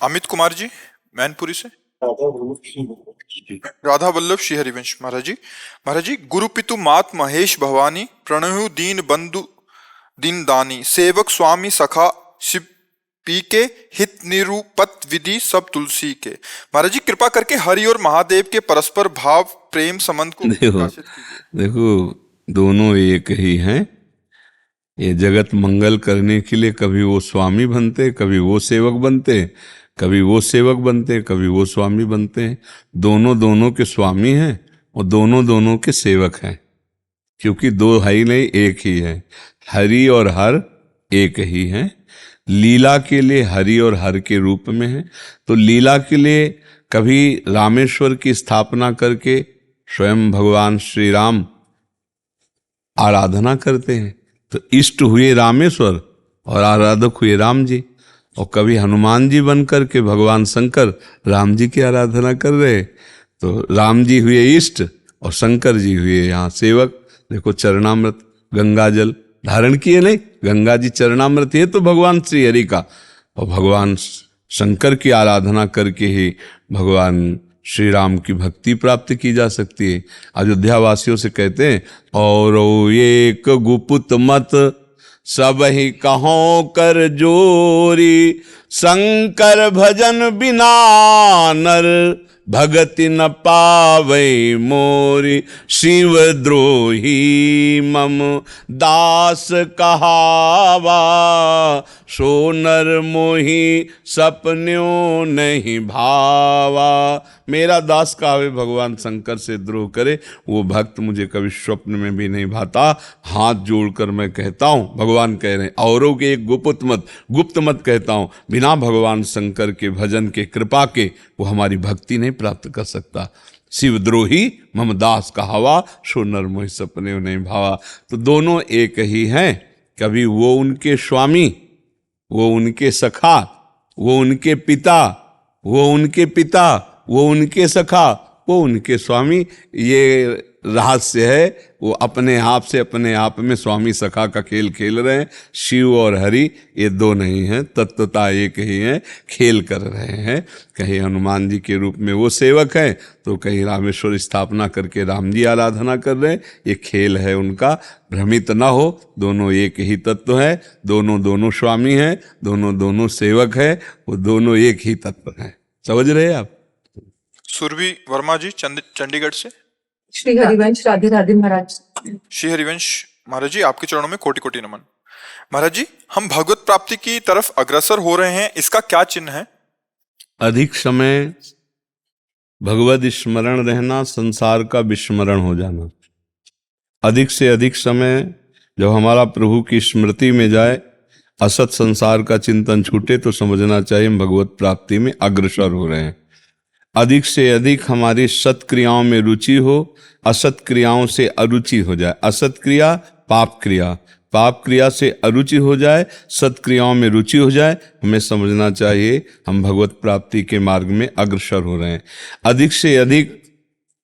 अमित कुमार जी, मैनपुरी से। राधा वल्लभ श्री हरिवंश। महाराज जी, गुरु पितु मात महेश भवानी, प्रणहु दीन बंधु दीन दानी, सेवक स्वामी सखा शिव पी के, हित निरूपत विधि सब तुलसी के। महाराज जी, कृपा करके हरि और महादेव के परस्पर भाव प्रेम संबंध को प्रकाशित कीजिए। देखो दोनों एक ही हैं। ये जगत मंगल करने के लिए कभी वो स्वामी बनते, कभी वो सेवक बनते, कभी वो सेवक बनते, कभी वो स्वामी बनते हैं। दोनों दोनों के स्वामी हैं और दोनों दोनों के सेवक हैं, क्योंकि दो है ही नहीं, एक ही है। हरि और हर एक ही हैं। लीला के लिए हरि और हर के रूप में है। तो लीला के लिए कभी रामेश्वर की स्थापना करके स्वयं भगवान श्री राम आराधना करते हैं, तो इष्ट हुए रामेश्वर और आराधक हुए राम जी। और कभी हनुमान जी बन करके भगवान शंकर राम जी की आराधना कर रहे, तो राम जी हुए इष्ट और शंकर जी हुए यहाँ सेवक। देखो चरणामृत गंगा जल धारण किए नहीं, गंगा जी चरणामृत है तो भगवान श्री हरि का, और भगवान शंकर की आराधना करके ही भगवान श्री राम की भक्ति प्राप्त की जा सकती है। अयोध्या वासियों से कहते हैं, और एक गुप्त मत सब ही कहो कर जोरी, शंकर भजन बिना नर भगति न पावै मोरी, शिव द्रोही मम दास कहावा, सो नर मोही सपन्यों नहीं भावा। मेरा दास कहावे भगवान शंकर से द्रोह करे, वो भक्त मुझे कभी स्वप्न में भी नहीं भाता। हाथ जोड़कर मैं कहता हूँ, भगवान कह रहे हैं, औरों के एक गुप्त मत कहता हूँ, बिना भगवान शंकर के भजन के कृपा के वो हमारी भक्ति नहीं प्राप्त कर सकता। शिवद्रोही मम दास कहावा, सो नर मोहि सपने नहीं भावा। तो दोनों एक ही हैं। कभी वो उनके स्वामी, वो उनके सखा, वो उनके पिता, वो उनके पिता, वो उनके सखा, वो उनके स्वामी। ये रहस्य है। वो अपने आप से अपने आप में स्वामी सखा का खेल खेल रहे हैं। शिव और हरि ये दो नहीं हैं, तत्वता एक ही हैं, खेल कर रहे हैं। कहीं हनुमान जी के रूप में वो सेवक हैं, तो कहीं रामेश्वर स्थापना करके राम जी आराधना कर रहे हैं। ये खेल है उनका, भ्रमित ना हो। दोनों एक ही तत्व है, दोनों दोनों स्वामी हैं, दोनों दोनों सेवक है, वो दोनों एक ही तत्व हैं। समझ रहे हैं आप? सुरभि वर्मा जी, चंडीगढ़ से। श्री हरिवंश। राधे राधे महाराज। श्री हरिवंश महाराज जी, आपके चरणों में कोटि कोटि नमन। महाराज जी, हम भगवत प्राप्ति की तरफ अग्रसर हो रहे हैं, इसका क्या चिन्ह है? अधिक समय भगवत स्मरण रहना, संसार का विस्मरण हो जाना। अधिक से अधिक समय जब हमारा प्रभु की स्मृति में जाए, असत संसार का चिंतन छूटे, तो समझना चाहिए हम भगवत प्राप्ति में अग्रसर हो रहे हैं। अधिक से अधिक हमारी सत्क्रियाओं में रुचि हो, असत क्रियाओं से अरुचि हो जाए। असत क्रिया पाप क्रिया, पाप क्रिया से अरुचि हो जाए, सत्क्रियाओं में रुचि हो जाए, हमें समझना चाहिए हम भगवत प्राप्ति के मार्ग में अग्रसर हो रहे हैं। अधिक से अधिक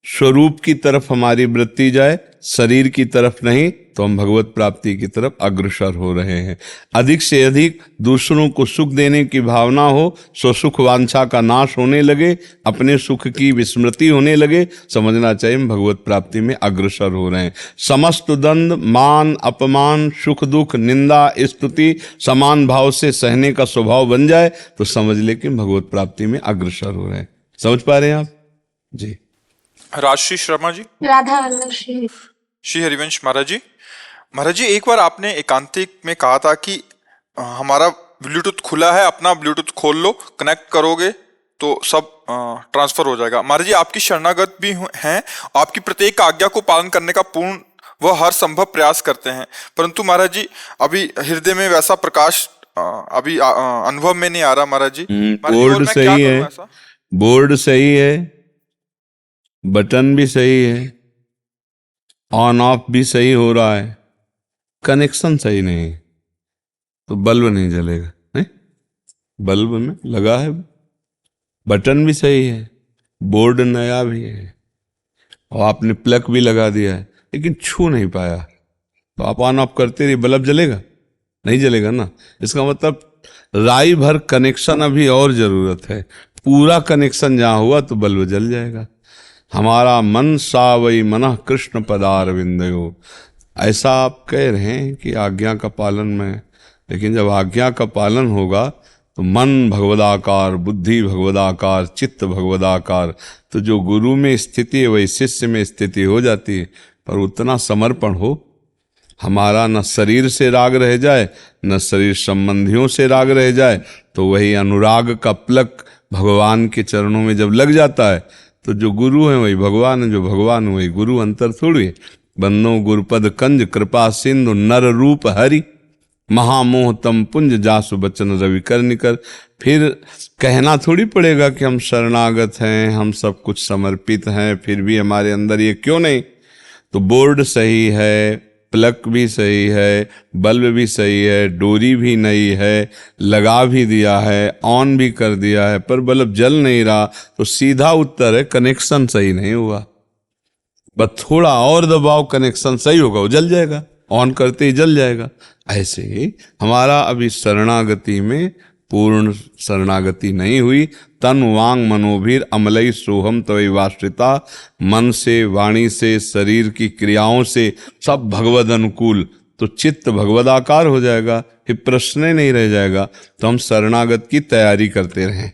स्वरूप की तरफ हमारी वृत्ति जाए, शरीर की तरफ नहीं, तो हम भगवत प्राप्ति की तरफ अग्रसर हो रहे हैं। अधिक से अधिक दूसरों को सुख देने की भावना हो, स्वसुख वांछा का नाश होने लगे, अपने सुख की विस्मृति होने लगे, समझना चाहिए हम भगवत प्राप्ति में अग्रसर हो रहे हैं। समस्त दंड, मान, अपमान, सुख दुख, निंदा, स्तुति समान भाव से सहने का स्वभाव बन जाए, तो समझ ले कि भगवत प्राप्ति में अग्रसर हो रहे हैं। समझ पा रहे हैं आप जी? राजश्री शर्मा जी। राधा वल्लभ श्री हरिवंश महाराज जी, एक बार आपने एकांतिक में कहा था कि हमारा ब्लूटूथ खुला है, अपना ब्लूटूथ खोल लो, कनेक्ट करोगे तो सब ट्रांसफर हो जाएगा। महाराज जी, आपकी शरणागत भी हैं, आपकी प्रत्येक आज्ञा को पालन करने का पूर्ण वह हर संभव प्रयास करते हैं, परंतु महाराज जी अभी हृदय में वैसा प्रकाश अभी अनुभव में नहीं आ रहा। महाराज जी, बोर्ड सही है, बोर्ड सही है, बटन भी सही है, ऑन ऑफ भी सही हो रहा है, कनेक्शन सही नहीं, तो बल्ब नहीं जलेगा। नहीं, बल्ब में लगा है, बटन भी सही है, बोर्ड नया भी है, और आपने प्लग भी लगा दिया है, लेकिन छू नहीं पाया, तो आप ऑन ऑफ करते रहिए, बल्ब जलेगा? नहीं जलेगा ना। इसका मतलब राई भर कनेक्शन अभी और जरूरत है। पूरा कनेक्शन जहाँ हुआ तो बल्ब जल जाएगा। हमारा मन सा वही मनः कृष्ण पदार विंदयो, ऐसा आप कह रहे हैं कि आज्ञा का पालन में, लेकिन जब आज्ञा का पालन होगा तो मन भगवदाकार, बुद्धि भगवदाकार, चित्त भगवदाकार, तो जो गुरु में स्थिति है वही शिष्य में स्थिति हो जाती है। पर उतना समर्पण हो, हमारा न शरीर से राग रह जाए न शरीर संबंधियों से राग रह जाए, तो वही अनुराग का प्लक भगवान के चरणों में जब लग जाता है तो जो गुरु है वही भगवान है, जो भगवान है वही गुरु, अंतर थोड़ी है। बंदो गुरुपद कंज कृपा सिंधु नर रूप हरि, महामोह तम पुंज जासु बचन रवि कर निकर। फिर कहना थोड़ी पड़ेगा कि हम शरणागत हैं, हम सब कुछ समर्पित हैं, फिर भी हमारे अंदर ये क्यों नहीं। तो बोर्ड सही है, प्लग भी सही है, बल्ब भी सही है, डोरी भी नई है, लगा भी दिया है, ऑन भी कर दिया है, पर बल्ब जल नहीं रहा, तो सीधा उत्तर है कनेक्शन सही नहीं हुआ। बस थोड़ा और दबाव, कनेक्शन सही होगा, वो जल जाएगा, ऑन करते ही जल जाएगा। ऐसे ही हमारा अभी शरणागति में पूर्ण शरणागति नहीं हुई। तन वांग मनोभीर अमलई सोहम तवै वाश्रिता, मन से, वाणी से, शरीर की क्रियाओं से सब भगवद अनुकूल, तो चित्त भगवदाकार हो जाएगा, फिर प्रश्न ही नहीं रह जाएगा। तो हम शरणागत की तैयारी करते रहें,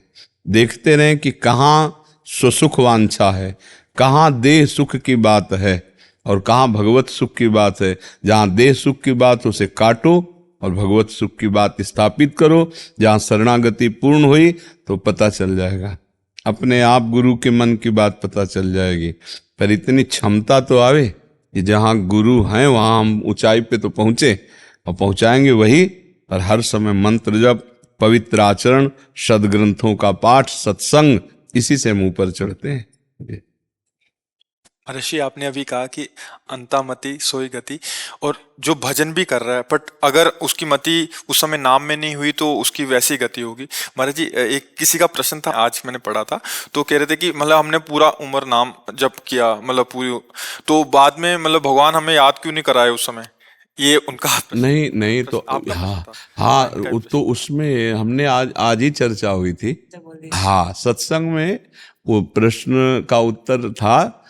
देखते रहें कि कहाँ स्वसुख वांछा है, कहाँ देह सुख की बात है और कहाँ भगवत सुख की बात है। जहाँ देह सुख की बात उसे काटो और भगवत सुख की बात स्थापित करो। जहाँ शरणागति पूर्ण हुई तो पता चल जाएगा, अपने आप गुरु के मन की बात पता चल जाएगी। पर इतनी क्षमता तो आवे कि जहाँ गुरु हैं वहाँ हम ऊंचाई पे तो पहुँचे, और पहुँचाएंगे वही। और हर समय मंत्र जप, पवित्र आचरण, सदग्रंथों का पाठ, सत्संग, इसी से हम ऊपर चढ़ते हैं। ऋषि, आपने अभी कहा कि अंता मति सोई गति, और जो भजन भी कर रहा है बट अगर उसकी मति उस समय नाम में नहीं हुई तो उसकी वैसी गति होगी। महाराज जी, एक किसी का प्रश्न था, आज मैंने पढ़ा था, तो कह रहे थे कि मतलब हमने पूरा उम्र नाम जप किया, मतलब पूरी, तो बाद में मतलब भगवान हमें याद क्यों नहीं कराए उस समय। ये उनका नहीं तो आपका हाँ प्रश्न था। हाँ, इनका तो उसमें हमने आज ही चर्चा हुई थी। हाँ, सत्संग में वो प्रश्न का उत्तर था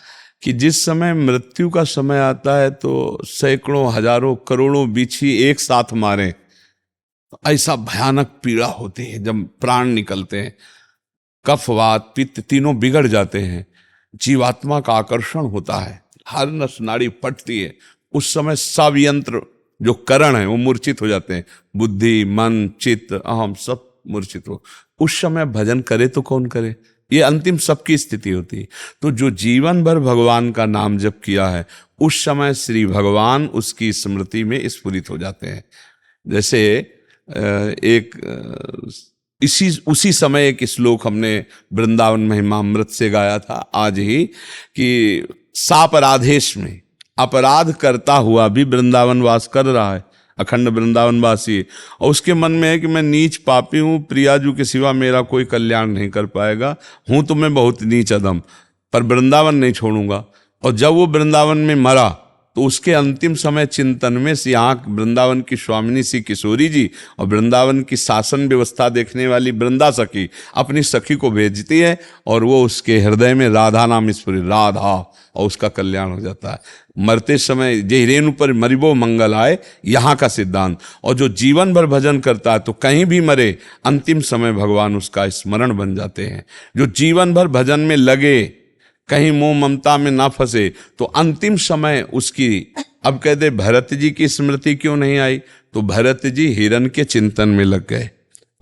कि जिस समय मृत्यु का समय आता है तो सैकड़ों, हजारों, करोड़ों बिच्छी एक साथ मारे, ऐसा भयानक पीड़ा होती है जब प्राण निकलते हैं। कफ, वात, पित्त तीनों बिगड़ जाते हैं, जीवात्मा का आकर्षण होता है, हर नस नाड़ी फटती है। उस समय सब यंत्र जो करण है वो मूर्छित हो जाते हैं, बुद्धि, मन, चित्त, अहम सब मूर्छित हो। उस समय भजन करे तो कौन करे, ये अंतिम सबकी स्थिति होती है। तो जो जीवन भर भगवान का नाम जप किया है, उस समय श्री भगवान उसकी स्मृति में स्फुरित हो जाते हैं। जैसे उसी समय एक श्लोक हमने वृंदावन महिमामृत से गाया था आज ही, कि सापराधेश में अपराध करता हुआ भी वृंदावन वास कर रहा है, अखंड वृंदावन वासी, और उसके मन में है कि मैं नीच पापी हूँ, प्रियाजू के सिवा मेरा कोई कल्याण नहीं कर पाएगा, हूँ तो मैं बहुत नीच अदम, पर वृंदावन नहीं छोड़ूंगा। और जब वो वृंदावन में मरा तो उसके अंतिम समय चिंतन में यहाँ वृंदावन की स्वामिनी श्री किशोरी जी और वृंदावन की शासन व्यवस्था देखने वाली वृंदा सखी अपनी सखी को भेजती है, और वो उसके हृदय में राधा नाम स्फुरित, राधा, और उसका कल्याण हो जाता है। मरते समय जे रेणु पर मरिबो मंगल आए, यहाँ का सिद्धांत। और जो जीवन भर भजन करता है तो कहीं भी मरे, अंतिम समय भगवान उसका स्मरण बन जाते हैं। जो जीवन भर भजन में लगे, कहीं मोह ममता में ना फंसे, तो अंतिम समय उसकी, अब कहते भरत जी की स्मृति क्यों नहीं आई, तो भरत जी हिरण के चिंतन में लग गए।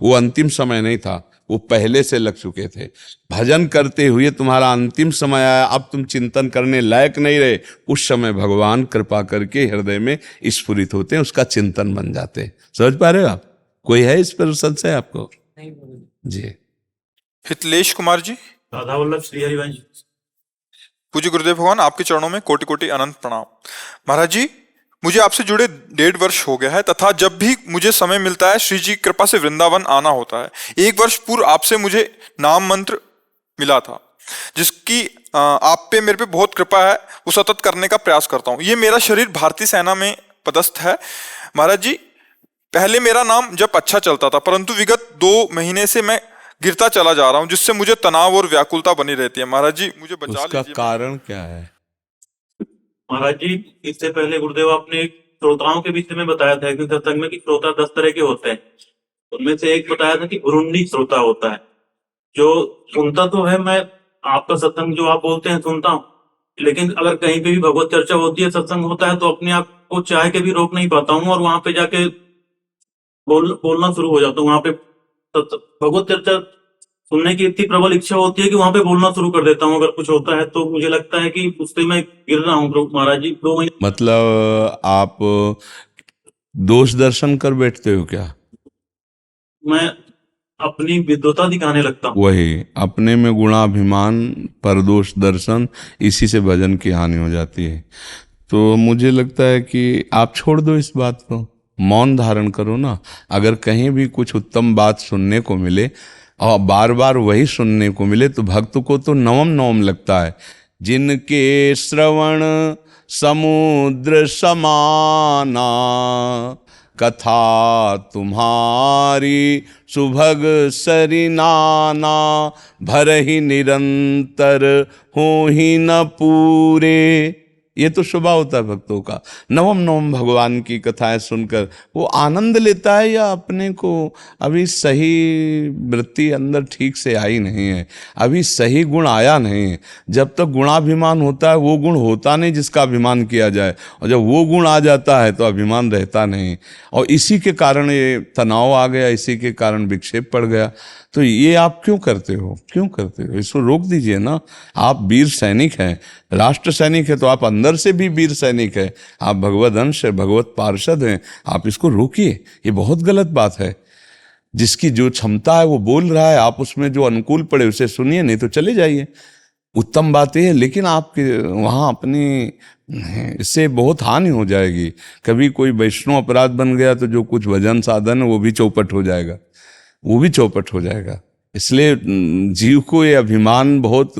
वो अंतिम समय नहीं था, वो पहले से लग चुके थे। भजन करते हुए तुम्हारा अंतिम समय आया, अब तुम चिंतन करने लायक नहीं रहे, उस समय भगवान कृपा करके हृदय में स्फुरित होते हैं, उसका चिंतन बन जाते हैं। समझ पा रहे हो आप? कोई है इस पर संशय आपको? जी। हितलेश कुमार जी। राधा वल्लभ श्री हरिवंश। पूज्य गुरुदेव भगवान, आपके चरणों में कोटि कोटि अनंत प्रणाम। महाराज जी, मुझे आपसे जुड़े 1.5 वर्ष हो गया है, तथा जब भी मुझे समय मिलता है श्री जी की कृपा से वृंदावन आना होता है। 1 वर्ष पूर्व आपसे मुझे नाम मंत्र मिला था, जिसकी आप पे मेरे पे बहुत कृपा है, वो सतत करने का प्रयास करता हूँ। ये मेरा शरीर भारतीय सेना में पदस्थ है। महाराज जी, पहले मेरा नाम जब अच्छा चलता था, परंतु विगत 2 महीने से मैं गिरता चला जा रहा हूँ, जिससे मुझे तनाव और व्याकुलता बनी रहती है। महाराज जी मुझे बचा उसका लीजिए। कारण क्या है? महाराज जी, इससे पहले गुरुदेव आपने एक श्रोताओं के विषय में बताया था कि सत्संग में कि श्रोता 10 तरह के होते हैं। उनमें से एक बताया था कि घुरुंडी श्रोता होता है, जो सुनता तो है, मैं आपका सत्संग जो आप बोलते हैं सुनता हूँ, लेकिन अगर कहीं पे भी भगवत चर्चा होती है, सत्संग होता है, तो अपने आप को चाह के भी रोक नहीं पाता हूँ और वहां पे जाके बोलना शुरू हो जाता हूँ। वहां पे भगवत चर्चा सुनने की इतनी प्रबल इच्छा होती है कि वहां पे बोलना शुरू कर देता हूँ। अगर कुछ होता है तो मुझे लगता है कि उससे मैं गिर रहा हूँ महाराज जी। 2 महीने मतलब आप दोष दर्शन कर बैठते हो क्या? मैं अपनी विद्वता दिखाने लगता हूँ। वही अपने में गुणाभिमान, परदोष दर्शन, इसी से भजन की हानि हो जाती है। तो मुझे लगता है कि आप छोड़ दो इस बात को, मौन धारण करो ना। अगर कहीं भी कुछ उत्तम बात सुनने को मिले और बार बार वही सुनने को मिले तो भक्त को तो नवम नवम लगता है। जिनके श्रवण समुद्र समाना, कथा तुम्हारी सुभग सरिनाना, भरहि निरंतर हो ही न पूरे। ये तो स्वभाव होता है भक्तों का। नवम नवम भगवान की कथाएं सुनकर वो आनंद लेता है, या अपने को अभी सही वृत्ति अंदर ठीक से आई नहीं है, अभी सही गुण आया नहीं है। जब तक गुणाभिमान होता है वो गुण होता नहीं जिसका अभिमान किया जाए, और जब वो गुण आ जाता है तो अभिमान रहता नहीं। और इसी के कारण ये तनाव आ गया, इसी के कारण विक्षेप पड़ गया। तो ये आप क्यों करते हो, क्यों करते हो? इसको रोक दीजिए ना। आप वीर सैनिक हैं, राष्ट्र सैनिक है, तो आप अंदर से भी वीर सैनिक है, आप भगवत अंश है, भगवत पार्षद हैं। आप इसको रोकिए, ये बहुत गलत बात है। जिसकी जो क्षमता है वो बोल रहा है, आप उसमें जो अनुकूल पड़े उसे सुनिए, नहीं तो चले जाइए। उत्तम बात यह है, लेकिन आपके वहाँ अपनी इससे बहुत हानि हो जाएगी। कभी कोई वैष्णव अपराध बन गया तो जो कुछ भजन साधन है वो भी चौपट हो जाएगा, वो भी चौपट हो जाएगा। इसलिए जीव को ये अभिमान बहुत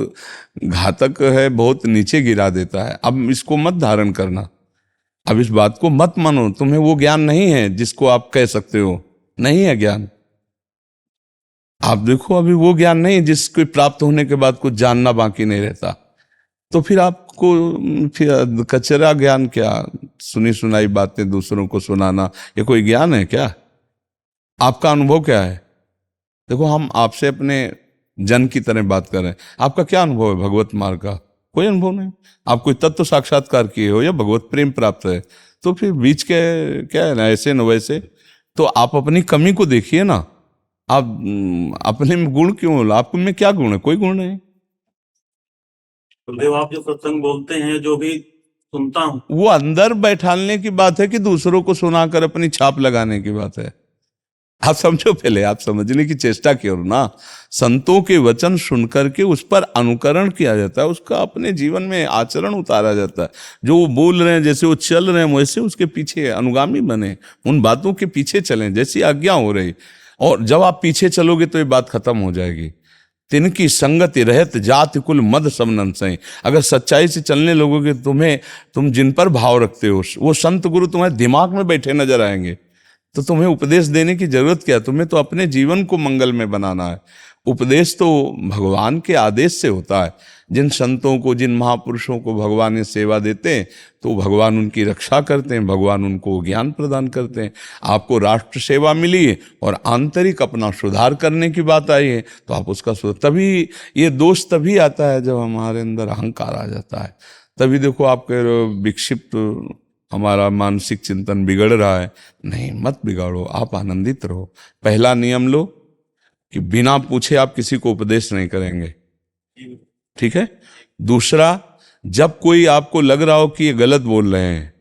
घातक है, बहुत नीचे गिरा देता है। अब इसको मत धारण करना, अब इस बात को मत मानो। तुम्हें वो ज्ञान नहीं है जिसको आप कह सकते हो, नहीं है ज्ञान। आप देखो अभी वो ज्ञान नहीं जिसको प्राप्त होने के बाद कुछ जानना बाकी नहीं रहता। तो फिर आपको फिर कचरा ज्ञान क्या, सुनी सुनाई बातें दूसरों को सुनाना, ये कोई ज्ञान है क्या? आपका अनुभव क्या है? देखो हम आपसे अपने जन की तरह बात कर रहे हैं। आपका क्या अनुभव है भगवत मार्ग का? कोई अनुभव नहीं। आप कोई तत्व साक्षात्कार किए हो या भगवत प्रेम प्राप्त है, तो फिर बीच के क्या है ना, ऐसे न वैसे। तो आप अपनी कमी को देखिए ना। आप अपने में गुण क्यों, आपको में क्या गुण है? कोई गुण नहीं। गुरुदेव, आप जो सत्संग बोलते हैं, जो भी सुनता हूँ, वो अंदर बैठाने की बात है कि दूसरों को सुनाकर अपनी छाप लगाने की बात है? आप समझो, पहले आप समझने की चेष्टा करो ना। संतों के वचन सुनकर के उस पर अनुकरण किया जाता है, उसका अपने जीवन में आचरण उतारा जाता है। जो वो बोल रहे हैं, जैसे वो चल रहे हैं, वैसे उसके पीछे अनुगामी बने, उन बातों के पीछे चलें जैसी आज्ञा हो रही। और जब आप पीछे चलोगे तो ये बात खत्म हो जाएगी। तिनकी संगति रहत जाति कुल मद समनन सही। अगर सच्चाई से चलने लोगोगे, तुम जिन पर भाव रखते हो वो संत गुरु तुम्हारे दिमाग में बैठे नजर आएंगे। तो तुम्हें उपदेश देने की जरूरत क्या? तुम्हें तो अपने जीवन को मंगल में बनाना है। उपदेश तो भगवान के आदेश से होता है। जिन संतों को, जिन महापुरुषों को भगवान ने सेवा देते हैं तो भगवान उनकी रक्षा करते हैं, भगवान उनको ज्ञान प्रदान करते हैं। आपको राष्ट्र सेवा मिली है और आंतरिक अपना सुधार करने की बात आई है, तो आप उसका तभी ये दोष तभी आता है जब हमारे अंदर अहंकार आ जाता है। तभी देखो आपके विक्षिप्त हमारा मानसिक चिंतन बिगड़ रहा है। नहीं, मत बिगाड़ो, आप आनंदित रहो। पहला नियम लो कि बिना पूछे आप किसी को उपदेश नहीं करेंगे, ठीक है? दूसरा, जब कोई आपको लग रहा हो कि ये गलत बोल रहे हैं,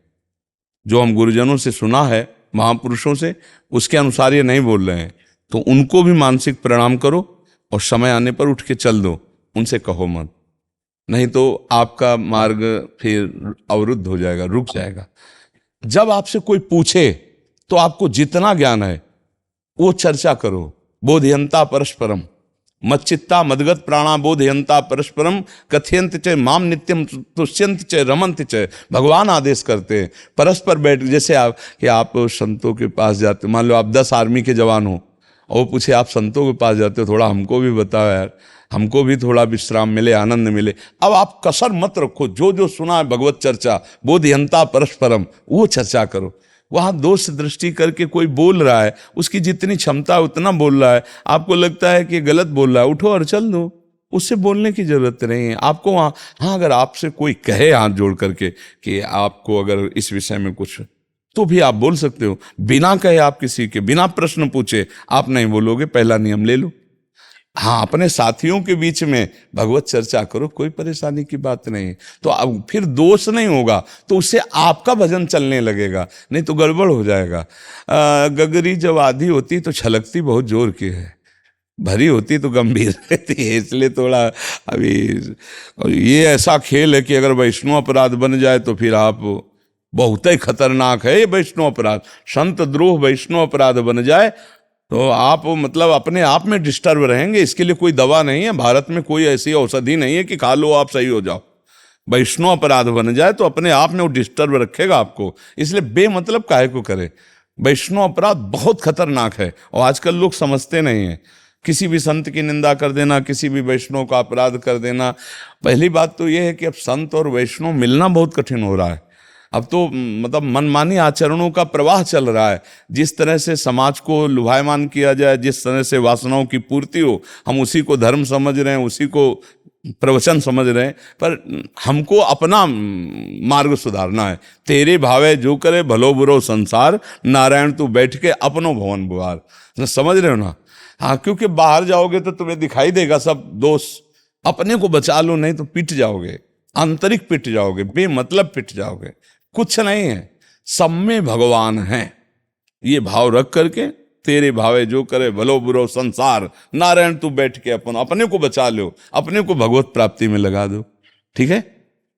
जो हम गुरुजनों से सुना है, महापुरुषों से, उसके अनुसार ये नहीं बोल रहे हैं, तो उनको भी मानसिक प्रणाम करो और समय आने पर उठ के चल दो, उनसे कहो मत। नहीं तो आपका मार्ग फिर अवरुद्ध हो जाएगा, रुक जाएगा। जब आपसे कोई पूछे तो आपको जितना ज्ञान है वो चर्चा करो। बोधयंता परस्परम, मच्चित्ता मदगत प्राणाबोधयंता परस्परम कथयंत च माम नित्यम तुष्यंत च रमंत च। भगवान आदेश करते हैं परस्पर बैठ, जैसे आप संतों के पास जाते, मान लो आप 10 आर्मी के जवान हो और वो पूछे आप संतों के पास जाते हो, थोड़ा हमको भी बताओ यार, हमको भी थोड़ा विश्राम मिले, आनंद मिले। अब आप कसर मत रखो, जो जो सुना है भगवत चर्चा, बोधयंता परस्परम, वो चर्चा करो। वहाँ दोष दृष्टि करके कोई बोल रहा है, उसकी जितनी क्षमता उतना बोल रहा है, आपको लगता है कि गलत बोल रहा है, उठो और चल दो, उससे बोलने की जरूरत नहीं है आपको वहाँ। हाँ, अगर आपसे कोई कहे हाथ जोड़ करके कि आपको अगर इस विषय में कुछ, तो भी आप बोल सकते हो, बिना कहे आप किसी के, बिना प्रश्न पूछे आप नहीं बोलोगे, पहला नियम ले लो। हाँ, अपने साथियों के बीच में भगवत चर्चा करो, कोई परेशानी की बात नहीं। तो अब फिर दोष नहीं होगा, तो उससे आपका भजन चलने लगेगा, नहीं तो गड़बड़ हो जाएगा। गगरी जब आधी होती तो छलकती बहुत जोर की है, भरी होती तो गंभीर रहती है, इसलिए थोड़ा अभी ये ऐसा खेल है कि अगर वैष्णव अपराध बन जाए तो फिर आप बहुत ही खतरनाक है ये वैष्णव अपराध। संत द्रोह वैष्णव अपराध बन जाए तो आप मतलब अपने आप में डिस्टर्ब रहेंगे। इसके लिए कोई दवा नहीं है, भारत में कोई ऐसी औषधि नहीं है कि खा लो आप सही हो जाओ। वैष्णव अपराध बन जाए तो अपने आप में वो डिस्टर्ब रखेगा आपको, इसलिए बेमतलब काहे को करे। वैष्णव अपराध बहुत खतरनाक है और आजकल लोग समझते नहीं हैं। किसी भी संत की निंदा कर देना, किसी भी वैष्णव का अपराध कर देना। पहली बात तो यह है कि अब संत और वैष्णव मिलना बहुत कठिन हो रहा है। अब तो मतलब मनमानी आचरणों का प्रवाह चल रहा है। जिस तरह से समाज को लुभायमान किया जाए, जिस तरह से वासनाओं की पूर्ति हो, हम उसी को धर्म समझ रहे हैं, उसी को प्रवचन समझ रहे हैं। पर हमको अपना मार्ग सुधारना है। तेरे भावे जो करे भलो बुरो संसार, नारायण तू बैठ के अपनो भवन बुहार। समझ रहे हो ना? हाँ, क्योंकि बाहर जाओगे तो तुम्हें दिखाई देगा सब दोष। अपने को बचा लो, नहीं तो पिट जाओगे, आंतरिक पिट जाओगे, बेमतलब पिट जाओगे। कुछ नहीं है, सब में भगवान है, ये भाव रख करके तेरे भावे जो करे भलो बुरो संसार, नारायण तू बैठ के अपने को बचा लो, अपने को भगवत प्राप्ति में लगा दो। ठीक है,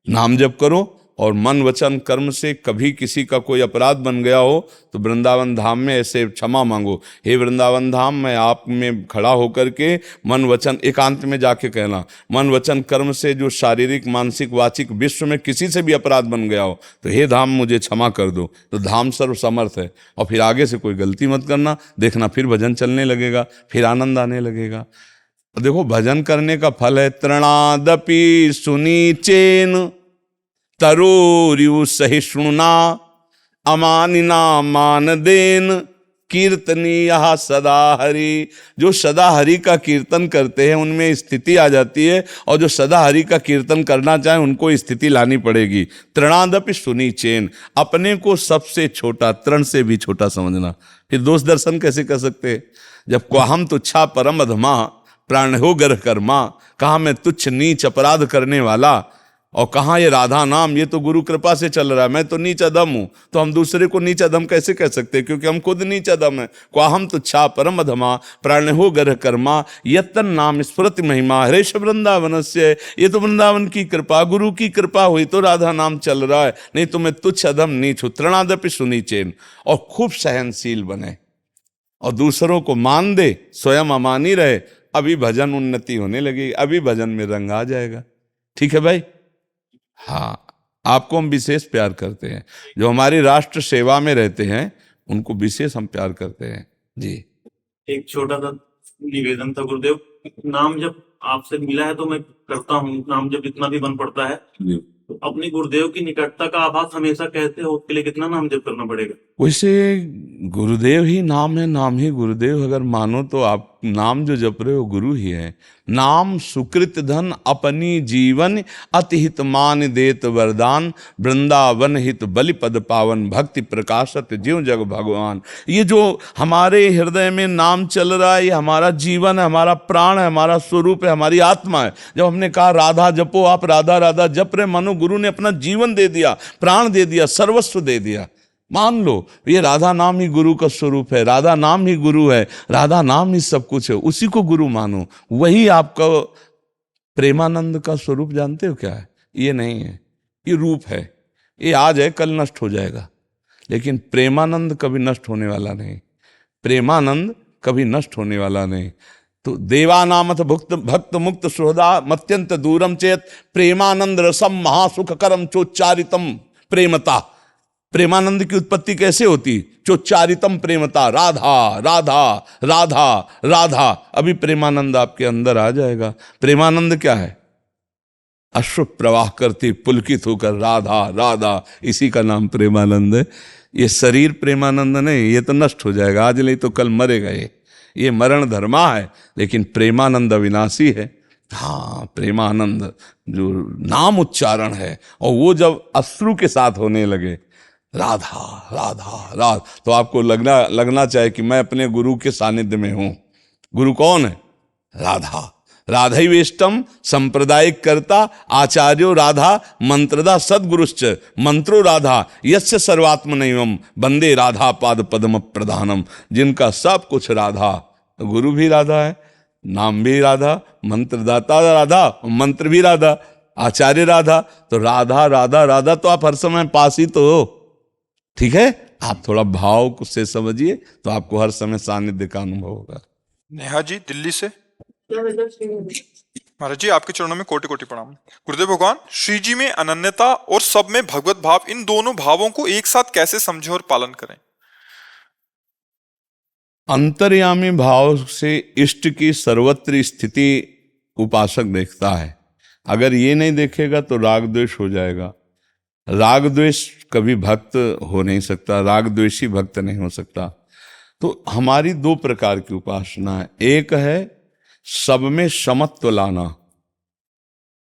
नाम जप करो और मन वचन कर्म से कभी किसी का कोई अपराध बन गया हो तो वृंदावन धाम में ऐसे क्षमा मांगो। हे वृंदावन धाम, मैं आप में खड़ा होकर के मन वचन, एकांत में जाके कहना, मन वचन कर्म से जो शारीरिक मानसिक वाचिक विश्व में किसी से भी अपराध बन गया हो तो हे धाम मुझे क्षमा कर दो। तो धाम सर्व समर्थ है। और फिर आगे से कोई गलती मत करना, देखना फिर भजन चलने लगेगा, फिर आनंद आने लगेगा। देखो, भजन करने का फल है तृणादपि सुनीचेन तरोरिव सहिष्णुना अमानिना मान देन कीर्तनीय सदा हरि। जो सदा हरि का कीर्तन करते हैं उनमें स्थिति आ जाती है, और जो सदा हरि का कीर्तन करना चाहे उनको स्थिति लानी पड़ेगी। तृणादपि सुनीचेन, अपने को सबसे छोटा, तृण से भी छोटा समझना। फिर दोष दर्शन कैसे कर सकते हैं? जब क्वाहम तुच्छा परम अधमा प्राण हो गर्भ कर्मा, कहाँ मैं तुच्छ नीच अपराध करने वाला, और कहाँ ये राधा नाम, ये तो गुरु कृपा से चल रहा है, मैं तो नीच अधम हूँ। तो हम दूसरे को नीच अधम कैसे कह सकते हैं? क्योंकि हम खुद नीच अधम है। क्वाहम तुच्छा परम अधमा प्राण हो गर्भ कर्मा यत्तन नाम स्फुरति महिमा हरेश वृंदावन से। ये तो वृंदावन की कृपा, गुरु की कृपा हुई तो राधा नाम चल रहा है, नहीं तो मैं तुच्छ अधम नीच हूँ। तृणादपि सुनीचेन, और खूब सहनशील बने और दूसरों को मान दे, स्वयं अमानी रहे। अभी भजन उन्नति होने लगेगी, अभी भजन में रंग आ जाएगा। ठीक है भाई? हाँ, आपको हम विशेष प्यार करते हैं। जो हमारी राष्ट्र सेवा में रहते हैं उनको विशेष हम प्यार करते हैं जी। एक छोटा सा निवेदन था गुरुदेव, नाम जब आपसे मिला है तो मैं करता हूँ, नाम जब इतना भी बन पड़ता है तो अपनी गुरुदेव की निकटता का आभास हमेशा कहते हो, उसके लिए कितना नाम जप करना पड़ेगा? वैसे गुरुदेव ही नाम है, नाम ही गुरुदेव। अगर मानो तो आप नाम जो जप रहे हो गुरु ही है। नाम सुकृत धन अपनी जीवन अतिहित मान देत वरदान, वृंदावन हित बलि पद पावन भक्ति प्रकाशत जीव जग भगवान। ये जो हमारे हृदय में नाम चल रहा है, ये हमारा जीवन है, हमारा प्राण है, हमारा स्वरूप है, हमारी आत्मा है। जब हमने कहा राधा जपो, आप राधा राधा जप रहे, मानो गुरु ने अपना जीवन दे दिया, प्राण दे दिया, सर्वस्व दे दिया। मान लो ये राधा नाम ही गुरु का स्वरूप है, राधा नाम ही गुरु है, राधा नाम ही सब कुछ है, उसी को गुरु मानो। वही आपका प्रेमानंद का स्वरूप जानते हो क्या है? ये नहीं है, ये रूप है। ये आज है, कल नष्ट हो जाएगा, लेकिन प्रेमानंद कभी नष्ट होने वाला नहीं। प्रेमानंद कभी नष्ट होने वाला नहीं। तो देवानामथ भुक्त भक्त मुक्त सुहृदा मत्यंत दूरम चेत प्रेमानंद रसम महासुख करम चोच्चारितम प्रेमता। प्रेमानंद की उत्पत्ति कैसे होती? चोच्चारितम प्रेमता, राधा राधा राधा राधा। अभी प्रेमानंद आपके अंदर आ जाएगा। प्रेमानंद क्या है? अश्रु प्रवाह करती पुलकित होकर राधा राधा, इसी का नाम प्रेमानंद है। ये शरीर प्रेमानंद नहीं, ये तो नष्ट हो जाएगा, आज नहीं तो कल मरेगा। ये मरण धर्मा है, लेकिन प्रेमानंद अविनाशी है। हाँ, प्रेमानंद जो नाम उच्चारण है, और वो जब अश्रु के साथ होने लगे, राधा राधा राधा, तो आपको लगना चाहिए कि मैं अपने गुरु के सानिध्य में हूं। गुरु कौन है? राधा। राधैवेष्टम सांप्रदायिक कर्ता आचार्यो राधा मंत्रदा सद्गुरुश्च मंत्रो राधा यस्य सर्वात्मनैवम वंदे राधा पाद पद्म प्रधानम। जिनका सब कुछ राधा, गुरु भी राधा है, नाम भी राधा, मंत्रदाता राधा, मंत्र भी राधा, आचार्य राधा। तो राधा राधा राधा तो आप हर समय पास ही तो हो। ठीक है, आप थोड़ा भाव से समझिए तो आपको हर समय सानिध्य का अनुभव होगा। नेहा जी दिल्ली से। महाराज जी आपके चरणों में कोटि कोटि प्रणाम। गुरुदेव भगवान, श्री जी में अनन्यता और सब में भगवत भाव, इन दोनों भावों को एक साथ कैसे समझें और पालन करें? अंतर्यामी भाव से इष्ट की सर्वत्र स्थिति उपासक देखता है। अगर ये नहीं देखेगा तो राग द्वेष हो जाएगा। राग द्वेष कभी भक्त हो नहीं सकता, राग द्वेषी भक्त नहीं हो सकता। तो हमारी दो प्रकार की उपासना है। एक है सब में समत्व लाना।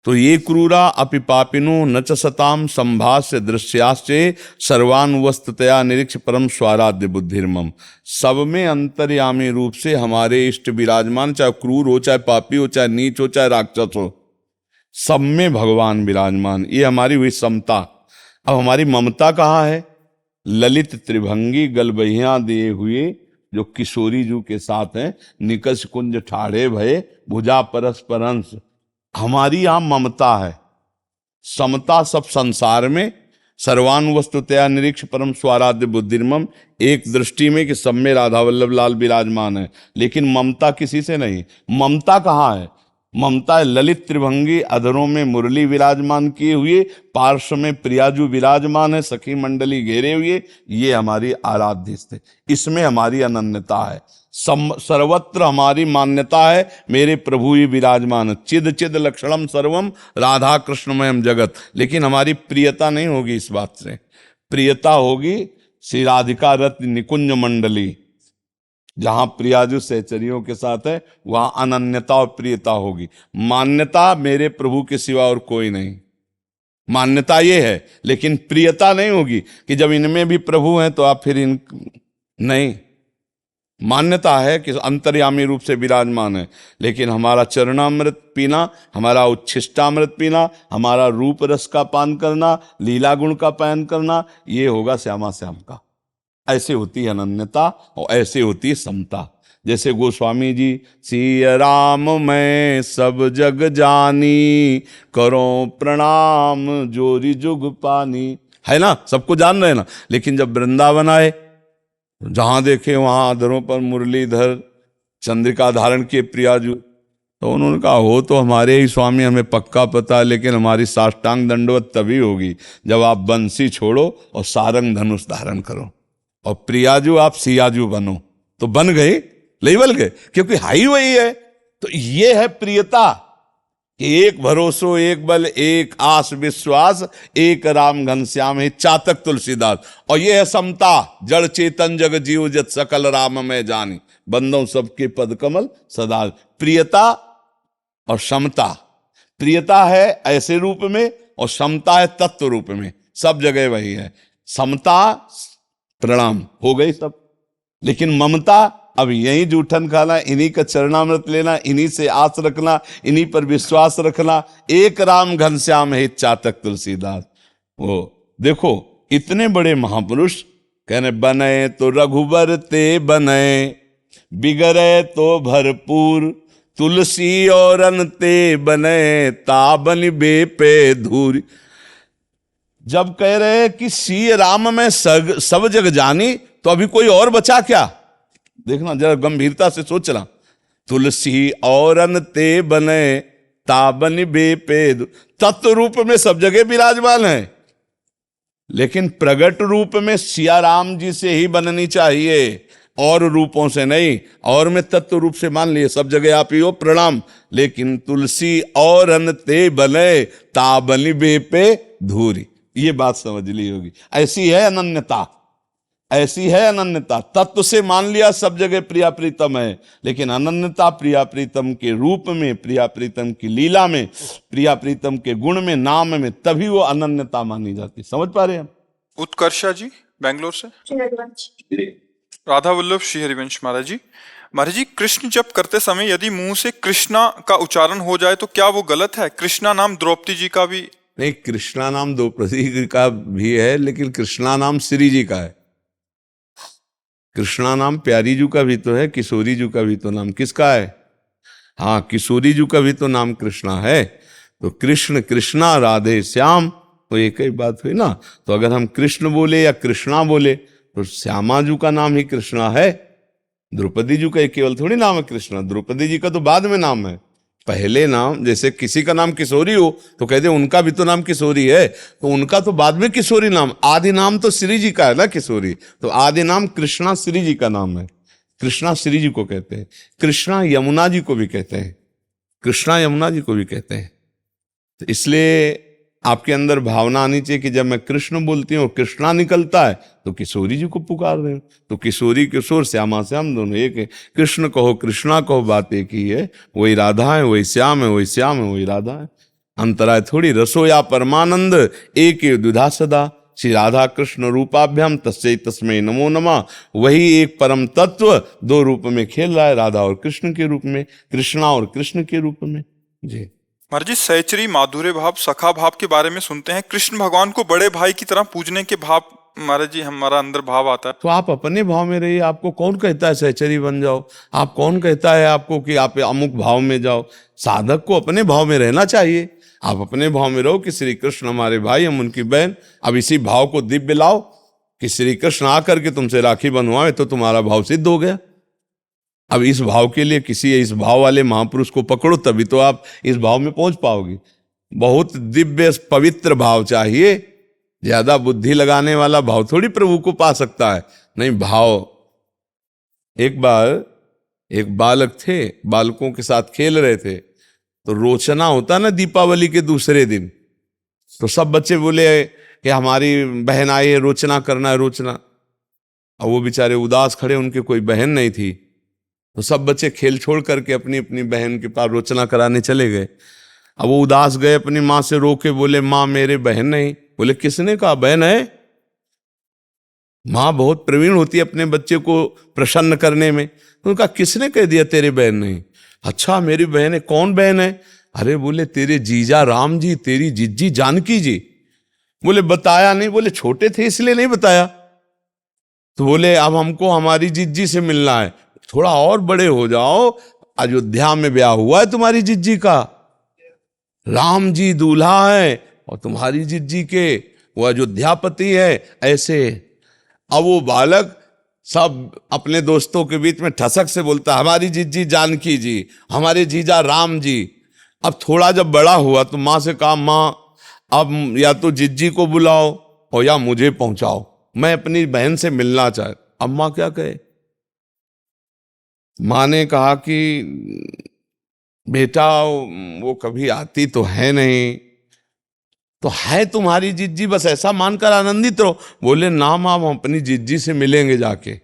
तो ये क्रूरा अपि पापिनो न च सताम संभाष्य दृश्याश्चे सर्वानुवस्ततया निरीक्ष परम स्वाराध्य बुद्धिर्मम। सब में अंतर्यामी रूप से हमारे इष्ट विराजमान, चाहे क्रूर हो, चाहे पापी हो, चाहे नीच हो, चाहे राक्षस हो, सब में भगवान विराजमान। ये हमारी हुई समता। अब हमारी ममता कहाँ है? ललित त्रिभंगी गलबहियां दिए हुए जो किशोरी जू के साथ हैं, निकष कुंज ठाड़े भये भुजा परस्पर हंस। हमारी यहां ममता है। समता सब संसार में, सर्वानुवस्तुतया निरीक्ष परम स्वाराध्य बुद्धिर्मम। एक दृष्टि में कि सब में राधा वल्लभ लाल विराजमान है, लेकिन ममता किसी से नहीं। ममता कहाँ है? ममता है ललित त्रिभंगी अधरों में मुरली विराजमान किए हुए, पार्श्व में प्रियाजू विराजमान है, सखी मंडली घेरे हुए। ये हमारी आराध्य स्थिति, इसमें हमारी अनन्यता है। सर्वत्र हमारी मान्यता है मेरे प्रभु ही विराजमान है। चिद चिद लक्षणम सर्वम राधा कृष्णमयम जगत। लेकिन हमारी प्रियता नहीं होगी इस बात से। प्रियता होगी श्री राधिका रत्न निकुंज मंडली, जहां प्रियाजु सहचरियों के साथ है, वहां अनन्यता और प्रियता होगी। मान्यता मेरे प्रभु के सिवा और कोई नहीं, मान्यता ये है। लेकिन प्रियता नहीं होगी कि जब इनमें भी प्रभु हैं तो आप फिर इन नहीं। मान्यता है कि अंतर्यामी रूप से विराजमान है, लेकिन हमारा चरणामृत पीना, हमारा उच्छिष्टामृत पीना, हमारा रूप रस का पान करना, लीला गुण का पान करना, ये होगा श्यामा श्याम का। ऐसे होती है अनन्यता और ऐसे होती है समता। जैसे गोस्वामी जी, सिय राम मैं सब जग जानी, करो प्रणाम जोरी जुग पानी, है ना, सबको जान रहे ना। लेकिन जब वृंदावन आए, जहां देखे वहां अधरों पर मुरलीधर चंद्रिका धारण किए प्रियाजू, तो उन्होंने कहा हो तो हमारे ही स्वामी, हमें पक्का पता है, लेकिन हमारी साष्टांग दंडवत तभी होगी जब आप बंसी छोड़ो और सारंग धनुष धारण करो और प्रियाजू आप सियाजू बनो। तो बन गए, लेवल गए, क्योंकि हाई वही है। तो ये है प्रियता कि एक भरोसो, एक बल, एक आस विश्वास, एक राम घनश्याम है चातक तुलसीदास। और ये है समता, जड़ चेतन जग जीव जत सकल राम में जानी, बंदों सबके पद कमल सदा। प्रियता और समता, प्रियता है ऐसे रूप में और समता है तत्व रूप में, सब जगह वही है। समता प्रणाम हो गई सब, लेकिन ममता अब यही जूठन खाना, इन्हीं का चरणामृत लेना, इन्हीं से आस रखना, इन्हीं पर विश्वास रखना। एक राम घनश्याम है चातक तुलसीदास। वो देखो इतने बड़े महापुरुष कहने, बने तो रघुबर ते बने, बिगड़े तो भरपूर, तुलसी और अनते बने, ताबन बेपे धूरी। जब कह रहे कि सी राम में सब जग जानी, तो अभी कोई और बचा क्या? देखना जरा गंभीरता से सोचना। तुलसी औरन ते बने ताबन बेपेद। तत्व रूप में सब जगह विराजमान है, लेकिन प्रगट रूप में सिया राम जी से ही बननी चाहिए, और रूपों से नहीं। और में तत्व रूप से मान लिए सब जगह आप ही हो, प्रणाम। लेकिन तुलसी और अन ते बने ताबन बेपे धूरी, ये बात समझ ली होगी। ऐसी है अनन्यता, ऐसी है अनन्यता। तत्व से मान लिया सब जगह प्रिया प्रीतम है, लेकिन अनन्यता प्रिया प्रीतम के रूप में, प्रिया प्रीतम की लीला में, प्रिया प्रीतम के गुण में, नाम में, तभी वो अनन्यता मानी जाती। समझ पा रहे हैं हम? उत्कर्षा जी बेंगलोर से। श्री हरिवंश। राधा वल्लभ श्री हरिवंश महाराज जी। महाराज जी, कृष्ण जप करते समय यदि मुंह से कृष्णा का उच्चारण हो जाए तो क्या वो गलत है? कृष्णा नाम द्रौपदी जी का भी नहीं, कृष्णा नाम द्रौपदी जी का भी है, लेकिन कृष्णा नाम श्री जी का है। कृष्णा नाम प्यारी जी का भी तो है, किशोरी जी का भी तो नाम किसका है? हाँ, किशोरी जी का भी तो नाम कृष्णा है। तो कृष्ण कृष्णा, राधे श्याम, तो एक ही बात हुई ना। तो अगर हम कृष्ण बोले या कृष्णा बोले तो श्यामा जी का नाम ही कृष्णा है। द्रौपदी जी का केवल थोड़ी नाम है कृष्णा, द्रौपदी जी का तो बाद में नाम है। पहले नाम, जैसे किसी का नाम किशोरी हो तो कहते उनका भी तो नाम किशोरी है, तो उनका तो बाद में किशोरी नाम। आदि नाम तो श्री जी का है ना, किशोरी। तो आदि नाम कृष्णा श्री जी का नाम है। कृष्णा श्री जी को कहते हैं, कृष्णा यमुना जी को भी कहते हैं, कृष्णा यमुना जी को भी कहते हैं। तो इसलिए आपके अंदर भावना आनी चाहिए कि जब मैं कृष्ण बोलती हूँ, कृष्णा निकलता है, तो किशोरी जी को पुकार रहे हो। तो किशोरी किशोर, श्यामा श्याम, दोनों एक है। कृष्ण कहो कृष्णा कहो, बात एक ही है। वही राधा है, वही श्याम है, वही श्याम है, वही राधा है। अंतराय थोड़ी। रसोया परमानंद एक द्विधा सदा, श्री राधा कृष्ण रूपाभ्याम तस्यै तस्मै नमो नमः। वही एक परम तत्व दो रूप में खेल रहा है, राधा और कृष्ण के रूप में, कृष्णा और कृष्ण के रूप में। जी महाराज जी, सहचरी, माधुर्य भाव, सखा भाव के बारे में सुनते हैं। कृष्ण भगवान को बड़े भाई की तरह पूजने के भाव महाराज जी हमारा अंदर भाव आता है। तो आप अपने भाव में रहिए। आपको कौन कहता है सहचरी बन जाओ? आप कौन कहता है आपको कि आप अमुक भाव में जाओ? साधक को अपने भाव में रहना चाहिए। आप अपने भाव में रहो कि श्री कृष्ण हमारे भाई, हम उनकी बहन। अब इसी भाव को दिव्य लाओ कि श्री कृष्ण आकर के तुमसे राखी बंधवाए, तो तुम्हारा भाव सिद्ध हो गया। अब इस भाव के लिए किसी इस भाव वाले महापुरुष को पकड़ो, तभी तो आप इस भाव में पहुंच पाओगे। बहुत दिव्य पवित्र भाव चाहिए। ज्यादा बुद्धि लगाने वाला भाव थोड़ी प्रभु को पा सकता है। नहीं, भाव। एक बार एक बालक थे, बालकों के साथ खेल रहे थे, तो रोचना होता ना दीपावली के दूसरे दिन। तो सब बच्चे बोले कि हमारी बहन आई है, रोचना करना है, रोचना। अब वो बेचारे उदास खड़े, उनके कोई बहन नहीं थी। तो सब बच्चे खेल छोड़ करके अपनी अपनी बहन के पास रोचना कराने चले गए। अब वो उदास गए, अपनी माँ से रो के बोले, माँ मेरे बहन नहीं। बोले किसने कहा बहन है? माँ बहुत प्रवीण होती है अपने बच्चे को प्रसन्न करने में। उन्होंने कहा किसने कह दिया तेरी बहन नहीं? अच्छा मेरी बहन है। कौन बहन है? अरे बोले तेरे जीजा राम जी, तेरी जिज्जी जानकी जी। बोले बताया नहीं। बोले छोटे थे इसलिए नहीं बताया। तो बोले अब हमको हमारी जिज्जी से मिलना है। थोड़ा और बड़े हो जाओ, अयोध्या में ब्याह हुआ है तुम्हारी जिज्जी का, राम जी दूल्हा है और तुम्हारी जिज्जी के वो अयोध्यापति है, ऐसे। अब वो बालक सब अपने दोस्तों के बीच में ठसक से बोलता हमारी जिज्जी जानकी जी, हमारे जीजा राम जी। अब थोड़ा जब बड़ा हुआ तो माँ से कहा, माँ अब या तो जिज्जी को बुलाओ और या मुझे पहुंचाओ, मैं अपनी बहन से मिलना चाहे। अब माँ क्या कहे? माँ ने कहा कि बेटा वो कभी आती तो है नहीं, तो है तुम्हारी जिज्जी, बस ऐसा मानकर आनंदित रहो। बोले ना माँ, हम अपनी जिज्जी से मिलेंगे जाके,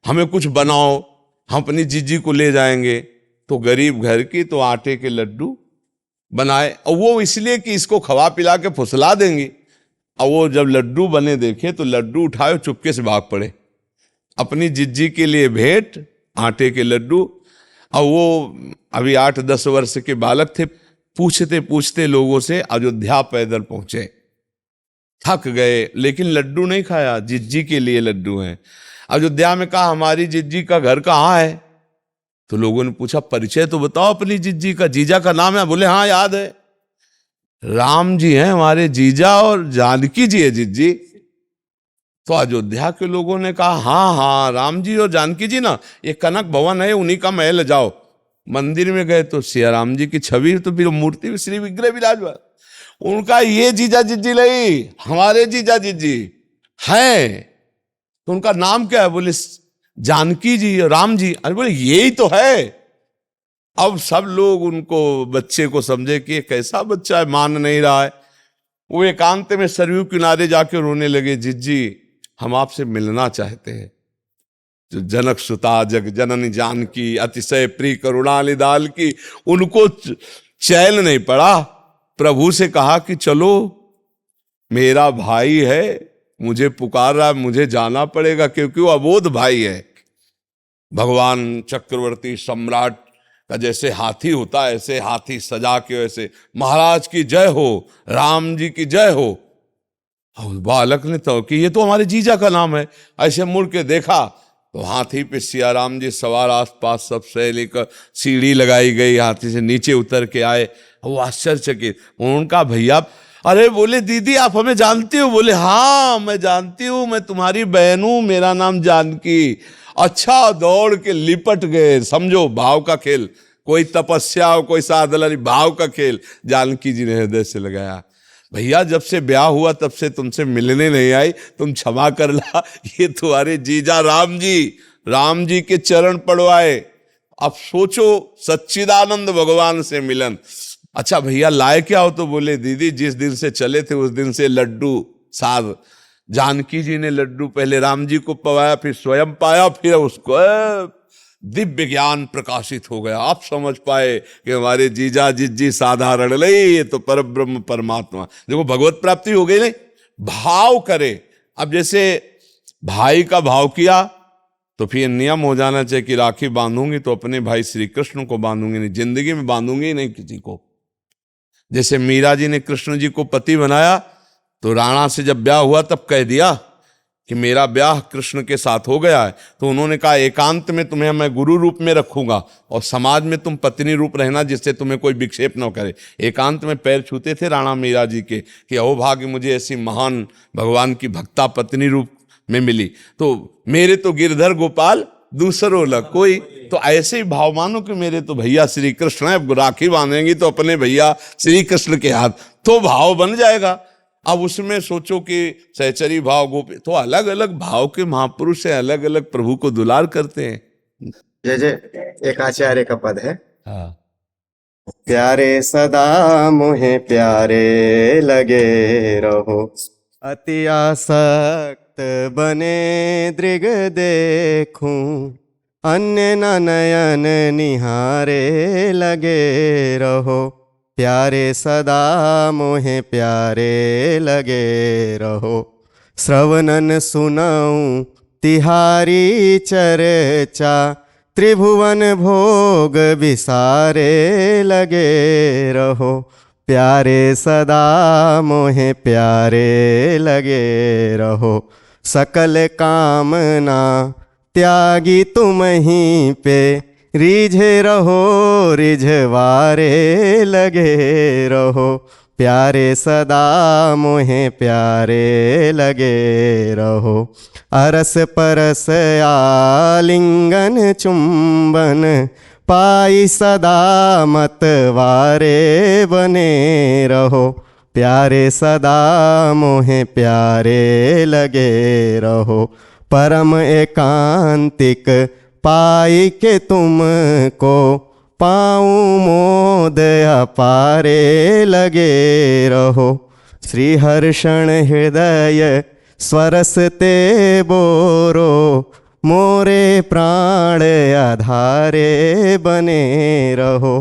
हमें कुछ बनाओ, हम अपनी जिज्जी को ले जाएंगे। तो गरीब घर की, तो आटे के लड्डू बनाए, और वो इसलिए कि इसको खवा पिला के फुसला देंगी। और वो जब लड्डू बने देखे तो लड्डू उठाए, चुपके से भाग पड़े। अपनी जिज्जी के लिए भेंट, आटे के लड्डू। और वो अभी 8-10 वर्ष के बालक थे। पूछते पूछते लोगों से अयोध्या पैदल पहुंचे, थक गए, लेकिन लड्डू नहीं खाया, जिज्जी के लिए लड्डू हैं। अयोध्या में कहा हमारी जिज्जी का घर कहाँ है? तो लोगों ने पूछा परिचय तो बताओ अपनी जिज्जी का, जीजा का नाम है? बोले हाँ याद है, राम जी हैं हमारे जीजा और जानकी जी है जिज्जी। तो अयोध्या के लोगों ने कहा हाँ हाँ राम जी और जानकी जी ना, ये कनक भवन है, उन्हीं का महल जाओ। मंदिर में गए तो सिया राम जी की छवि, तो फिर मूर्ति में श्री विग्रह विराजमान। उनका ये जीजा जीजी नहीं, हमारे जीजा जीजी है। तो उनका नाम क्या है? बोले जानकी जी और राम जी। अरे बोले यही तो है। अब सब लोग उनको, बच्चे को समझे कि कैसा बच्चा है, मान नहीं रहा है। वो एकांत में सरयू किनारे जाके रोने लगे, जीजी हम आपसे मिलना चाहते हैं। जो जनक सुता जग जननी जानकी, अतिशय प्रिय करुणाली दाल की, उनको चैन नहीं पड़ा। प्रभु से कहा कि चलो, मेरा भाई है, मुझे पुकार रहा है, मुझे जाना पड़ेगा, क्योंकि वो अबोध भाई है। भगवान चक्रवर्ती सम्राट का जैसे हाथी होता है, ऐसे हाथी सजा के, वैसे महाराज की जय हो, राम जी की जय हो। और बालक ने तो कि ये तो हमारे जीजा का नाम है। ऐसे मुड़ के देखा तो हाथी पे सिया राम जी सवार, आसपास सब सहेली का सीढ़ी लगाई गई, हाथी से नीचे उतर के आए। वो आश्चर्यचकित। उनका भैया, अरे बोले दीदी आप हमें जानती हो? बोले हाँ मैं जानती हूँ, मैं तुम्हारी बहन हूं, मेरा नाम जानकी। अच्छा, दौड़ के लिपट गए। समझो भाव का खेल, कोई तपस्या हो, कोई साधना नहीं, भाव का खेल जानकी जी ने हृदय से लगाया। भैया जब से ब्याह हुआ तब से तुमसे मिलने नहीं आई, तुम क्षमा कर ला, ये तुम्हारे जीजा राम जी के चरण पड़वाए। अब सोचो सच्चिदानंद भगवान से मिलन। अच्छा भैया लाए क्या हो? तो बोले दीदी जिस दिन से चले थे उस दिन से लड्डू साध। जानकी जी ने लड्डू पहले राम जी को पवाया, फिर स्वयं पाया, फिर उसको दिव्य ज्ञान प्रकाशित हो गया। आप समझ पाए कि हमारे जीजा जिज्जी साधारण नहीं, ये तो परब्रह्म परमात्मा। देखो भगवत प्राप्ति हो गई नहीं, भाव करे। अब जैसे भाई का भाव किया तो फिर नियम हो जाना चाहिए कि राखी बांधूंगी तो अपने भाई श्री कृष्ण को बांधूंगी, नहीं जिंदगी में बांधूंगी नहीं किसी को। जैसे मीरा जी ने कृष्ण जी को पति बनाया तो राणा से जब ब्याह हुआ तब कह दिया कि मेरा ब्याह कृष्ण के साथ हो गया है। तो उन्होंने कहा एकांत में तुम्हें मैं गुरु रूप में रखूंगा और समाज में तुम पत्नी रूप रहना, जिससे तुम्हें कोई विक्षेप न करे। एकांत में पैर छूते थे राणा मीरा जी के कि अहो भाग्य मुझे ऐसी महान भगवान की भक्ता पत्नी रूप में मिली। तो मेरे तो गिरधर गोपाल दूसरों लग कोई। तो ऐसे ही भाव मानो कि मेरे तो भैया श्री कृष्ण है, राखी बांधेंगी तो अपने भैया श्री कृष्ण के हाथ, तो भाव बन जाएगा। अब उसमें सोचो कि सहचरी भाव गोपी, तो अलग अलग भाव के महापुरुष है, अलग अलग प्रभु को दुलार करते हैं। जय जय। एक आचार्य का पद है, हाँ। प्यारे सदा मुहे प्यारे लगे रहो, अति आसक्त बने दृग देखूं, अन्य न नयन निहारे लगे रहो, प्यारे सदा मोहे प्यारे लगे रहो, श्रवणन सुनाऊं तिहारी चर्चा, त्रिभुवन भोग विसारे लगे रहो, प्यारे सदा मोहे प्यारे लगे रहो, सकल कामना त्यागी तुम ही पे, रिझे रहो रिझवारे लगे रहो, प्यारे सदा मोहे प्यारे लगे रहो, अरस परस आलिंगन चुंबन, पाई सदा मतवारे बने रहो, प्यारे सदा मोहे प्यारे लगे रहो, परम एकांतिक पाई के तुमको, पाऊं मोद अपारे लगे रहो, श्री हर्षण हृदय स्वरसते बोरो, मोरे प्राण आधारे बने रहो,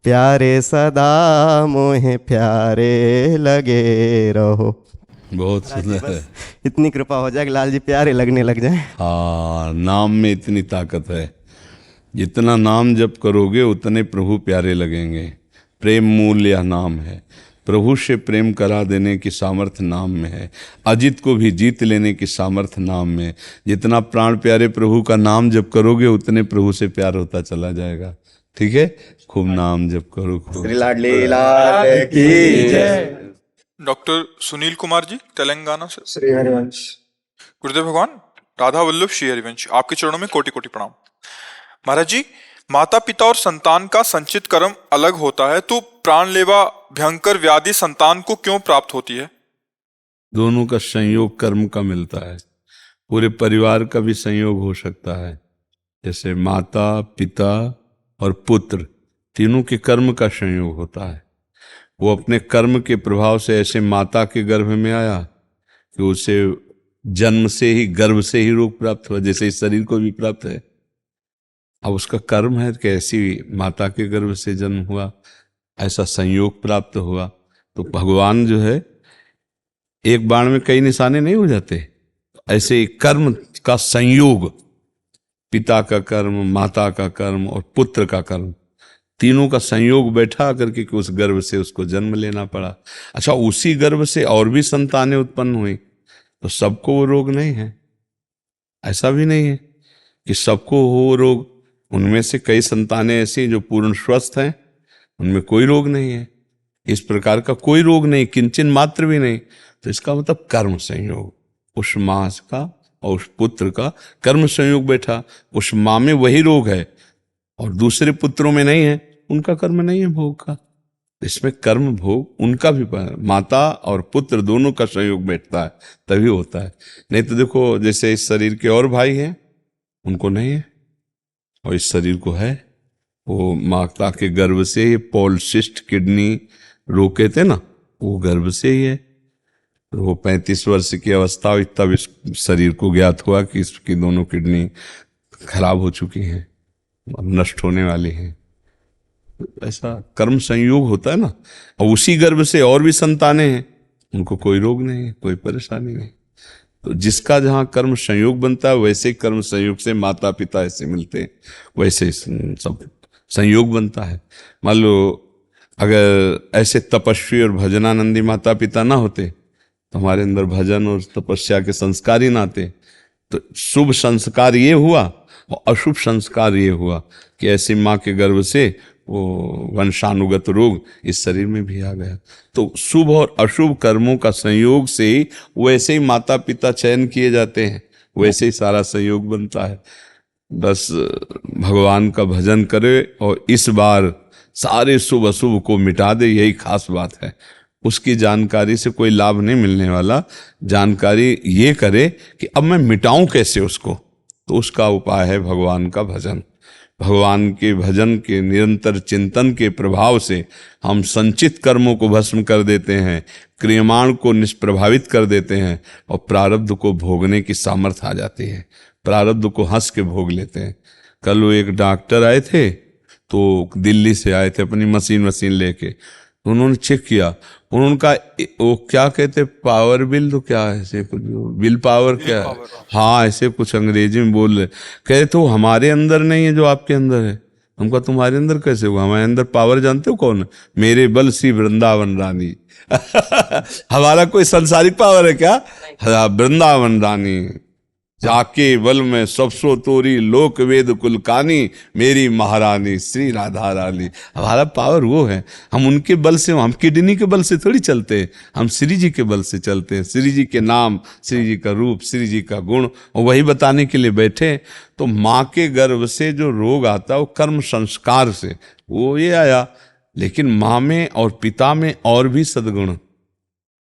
प्यारे सदा मोहे प्यारे लगे रहो। बहुत सुंदर है। इतनी कृपा हो जाए कि लाल जी प्यारे लगने लग जाए। हाँ, नाम में इतनी ताकत है। जितना नाम जप करोगे उतने प्रभु प्यारे लगेंगे। प्रेम मूल यह नाम है। प्रभु से प्रेम करा देने की सामर्थ्य नाम में है। अजित को भी जीत लेने की सामर्थ्य नाम में है। जितना प्राण प्यारे प्रभु का नाम जप करोगे उतने प्रभु से प्यार होता चला जाएगा। ठीक है, खूब नाम जप करो। श्री लाडली लाल की जय। डॉक्टर सुनील कुमार जी तेलंगाना से। श्री हरिवंश। गुरुदेव भगवान, राधा वल्लभ श्री हरिवंश, आपके चरणों में कोटि कोटि प्रणाम। महाराज जी, माता पिता और संतान का संचित कर्म अलग होता है, तो प्राणलेवा भयंकर व्याधि संतान को क्यों प्राप्त होती है? दोनों का संयोग कर्म का मिलता है। पूरे परिवार का भी संयोग हो सकता है, जैसे माता पिता और पुत्र तीनों के कर्म का संयोग होता है। वो अपने कर्म के प्रभाव से ऐसे माता के गर्भ में आया कि उसे जन्म से ही, गर्भ से ही रोग प्राप्त हुआ, जैसे इस शरीर को भी प्राप्त है। अब उसका कर्म है कि ऐसी माता के गर्भ से जन्म हुआ, ऐसा संयोग प्राप्त हुआ। तो भगवान जो है, एक बाण में कई निशाने नहीं हो जाते, ऐसे कर्म का संयोग, पिता का कर्म, माता का कर्म और पुत्र का कर्म, तीनों का संयोग बैठा करके कि उस गर्भ से उसको जन्म लेना पड़ा। अच्छा, उसी गर्भ से और भी संतानें उत्पन्न हुई, तो सबको वो रोग नहीं है। ऐसा भी नहीं है कि सबको हो रोग। उनमें से कई संतानें ऐसी जो पूर्ण स्वस्थ हैं, उनमें कोई रोग नहीं है। इस प्रकार का कोई रोग नहीं, किंचन मात्र भी नहीं। तो इसका मतलब कर्म संयोग, उस माँ का और उस पुत्र का कर्म संयोग बैठा। उस माँ में वही रोग है और दूसरे पुत्रों में नहीं है, उनका कर्म नहीं है भोग का। इसमें कर्म भोग उनका भी, माता और पुत्र दोनों का संयोग बैठता है तभी होता है। नहीं तो देखो, जैसे इस शरीर के और भाई हैं, उनको नहीं है और इस शरीर को है। वो माता के गर्भ से ही पॉलिसिस्ट किडनी रोग कहते ना, वो गर्भ से ही है। तो वो 35 वर्ष की अवस्था हुई तब इस शरीर को ज्ञात हुआ कि इसकी दोनों किडनी खराब हो चुकी हैं, नष्ट होने वाली हैं। ऐसा कर्म संयोग होता है ना। और उसी गर्भ से और भी संतानें हैं, उनको कोई रोग नहीं है, कोई परेशानी नहीं। तो जिसका जहाँ कर्म संयोग बनता है, वैसे कर्म संयोग से माता पिता ऐसे मिलते हैं, वैसे सब संयोग बनता है। मान लो अगर ऐसे तपस्वी और भजनानंदी माता पिता ना होते तो हमारे अंदर भजन और तपस्या के संस्कार ही ना आते। तो शुभ संस्कार ये हुआ और अशुभ संस्कार ये हुआ कि ऐसी माँ के गर्भ से वो वंशानुगत रोग इस शरीर में भी आ गया। तो शुभ और अशुभ कर्मों का संयोग से ही वैसे ही माता पिता चयन किए जाते हैं, वैसे ही सारा संयोग बनता है। बस भगवान का भजन करे और इस बार सारे शुभ अशुभ को मिटा दे, यही खास बात है। उसकी जानकारी से कोई लाभ नहीं मिलने वाला। जानकारी ये करे कि अब मैं मिटाऊं कैसे उसको, तो उसका उपाय है भगवान का भजन। भगवान के भजन के निरंतर चिंतन के प्रभाव से हम संचित कर्मों को भस्म कर देते हैं, क्रियमाण को निष्प्रभावित कर देते हैं और प्रारब्ध को भोगने की सामर्थ्य आ जाती है। प्रारब्ध को हंस के भोग लेते हैं। कल वो एक डॉक्टर आए थे, तो दिल्ली से आए थे अपनी मशीन लेके। तो उन्होंने चेक किया, उनका वो क्या कहते, पावर बिल, तो क्या है ऐसे कुछ, बिल पावर क्या है, हाँ ऐसे कुछ अंग्रेजी में बोल रहे। कहे तो हमारे अंदर नहीं है जो आपके अंदर है। हमको तुम्हारे अंदर कैसे हुआ? हमारे अंदर पावर जानते हो कौन है? मेरे बल श्री वृंदावन रानी। हमारा कोई संसारिक पावर है क्या? वृंदावन रानी जाके बल में सबसो तोरी लोक वेद कुलकानी, मेरी महारानी श्री राधा रानी। हमारा पावर वो है। हम उनके बल से, हम किडनी के बल से थोड़ी चलते हैं, हम श्री जी के बल से चलते हैं। श्री जी के नाम, श्री जी का रूप, श्री जी का गुण, और वही बताने के लिए बैठे। तो माँ के गर्भ से जो रोग आता है वो कर्म संस्कार से वो ये आया। लेकिन माँ में और पिता में और भी सद्गुण,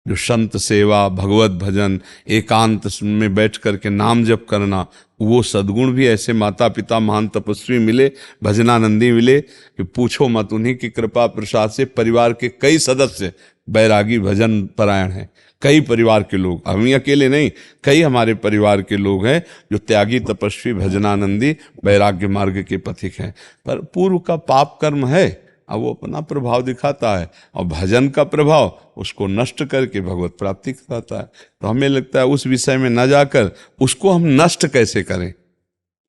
जो संत सेवा, भगवत भजन, एकांत में बैठ करके नाम जप करना, वो सद्गुण भी ऐसे माता पिता महान तपस्वी मिले, भजनानंदी मिले कि पूछो मत। उन्हीं की कृपा प्रसाद से परिवार के कई सदस्य बैरागी भजन परायण हैं। कई परिवार के लोग, हम ही अकेले नहीं, कई हमारे परिवार के लोग हैं जो त्यागी तपस्वी भजनानंदी वैराग्य मार्ग के पथिक हैं। पर पूर्व का पाप कर्म है, अब वो अपना प्रभाव दिखाता है, और भजन का प्रभाव उसको नष्ट करके भगवत प्राप्ति कराता है। तो हमें लगता है उस विषय में न जाकर उसको हम नष्ट कैसे करें,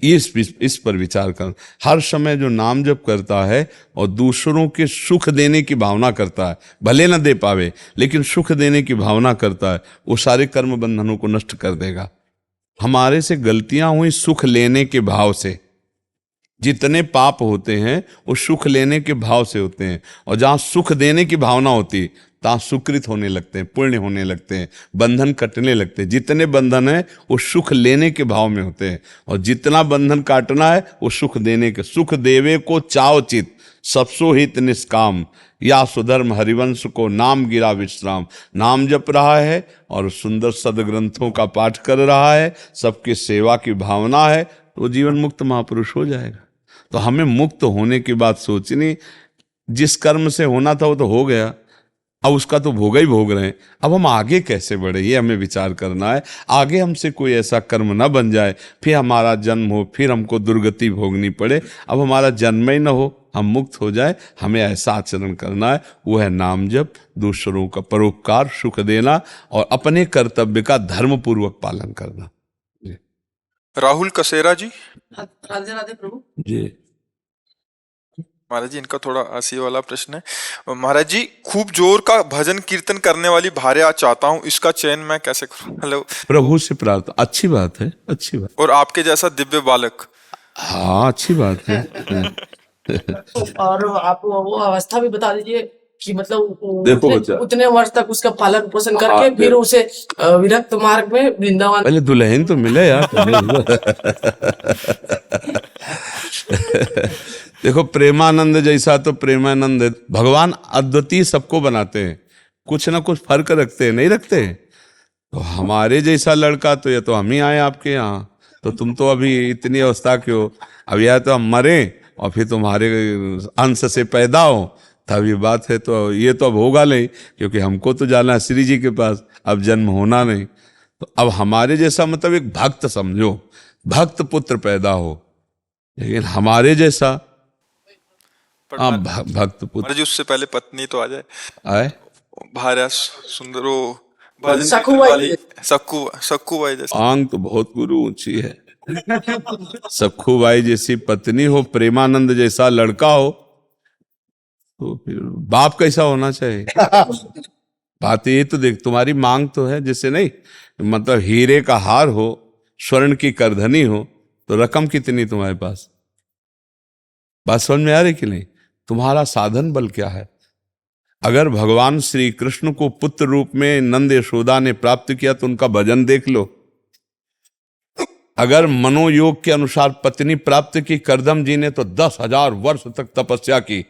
इस पर विचार कर। हर समय जो नाम जप करता है और दूसरों के सुख देने की भावना करता है, भले न दे पावे लेकिन सुख देने की भावना करता है, वो सारे कर्म बंधनों को नष्ट कर देगा। हमारे से गलतियां हुई सुख लेने के भाव से, जितने पाप होते हैं वो सुख लेने के भाव से होते हैं। और जहाँ सुख देने की भावना होती तहाँ सुकृत होने लगते हैं, पुण्य होने लगते हैं, बंधन कटने लगते हैं। जितने बंधन है वो सुख लेने के भाव में होते हैं, और जितना बंधन काटना है वो सुख देने के। सुख देवे को चाव चित सबसो हित निष्काम, या सुधर्म हरिवंश को नाम गिरा विश्राम। नाम जप रहा है और सुंदर सदग्रंथों का पाठ कर रहा है, सबकी सेवा की भावना है, तो जीवन मुक्त महापुरुष हो जाएगा। तो हमें मुक्त होने की बात सोचनी, जिस कर्म से होना था वो तो हो गया, अब उसका तो भोगा ही भोग रहे हैं। अब हम आगे कैसे बढ़े ये हमें विचार करना है। आगे हमसे कोई ऐसा कर्म ना बन जाए फिर हमारा जन्म हो, फिर हमको दुर्गति भोगनी पड़े। अब हमारा जन्म ही ना हो, हम मुक्त हो जाए, हमें ऐसा आचरण करना है। वो है नाम जप, दूसरों का परोपकार, सुख देना और अपने कर्तव्य का धर्मपूर्वक पालन करना। राहुल कसेरा जी। राधे राधे प्रभु जी महाराज जी, इनका थोड़ा हंसी वाला प्रश्न है। महाराज जी, खूब जोर का भजन कीर्तन करने वाली भार्या चाहता हूँ, इसका चयन मैं कैसे करूँ? हेलो। प्रभु से प्रार्थना, अच्छी बात है, अच्छी बात। और आपके जैसा दिव्य बालक। हाँ अच्छी बात है। और आप वो अवस्था भी बता दीजिए कि मतलब देखो बच्चा, उतने वर्ष तक उसका पालन पोषण करके फिर उसे विरक्त मार्ग में वृंदावन। पहले दुल्हन तो मिले यार। देखो प्रेमानंद जैसा तो प्रेमानंद है। भगवान अद्वितीय सबको बनाते हैं, कुछ ना कुछ फर्क रखते हैं, नहीं रखते हैं? तो हमारे जैसा लड़का तो ये तो हम ही आए आपके यहाँ, तो तुम तो अभी इतनी अवस्था के हो। अब या तो हम मरे और फिर तुम्हारे अंश से पैदा हो, तब ये बात है। तो ये तो अब होगा नहीं, क्योंकि हमको तो जाना है श्री जी के पास, अब जन्म होना नहीं। तो अब हमारे जैसा मतलब एक भक्त समझो, भक्त पुत्र पैदा हो, लेकिन हमारे जैसा हाँ भक्त पुत्र। महाराज जी, उससे पहले पत्नी तो आ जाए, आए भार्या सुंदरो सक्कू बाई जैसे। आंग तो बहुत गुरु ऊंची है। सखू बाई जैसी पत्नी हो, प्रेमानंद जैसा लड़का हो, तो फिर बाप कैसा होना चाहिए? बात ये तो देख, तुम्हारी मांग तो है जैसे, नहीं मतलब हीरे का हार हो, स्वर्ण की करधनी हो, तो रकम कितनी तुम्हारे पास? बात समझ में आ रही कि नहीं? तुम्हारा साधन बल क्या है? अगर भगवान श्री कृष्ण को पुत्र रूप में नंद यशोदा ने प्राप्त किया तो उनका भजन देख लो। अगर मनोयोग के अनुसार पत्नी प्राप्त की करदम जी ने, तो 10,000 वर्ष तक तपस्या की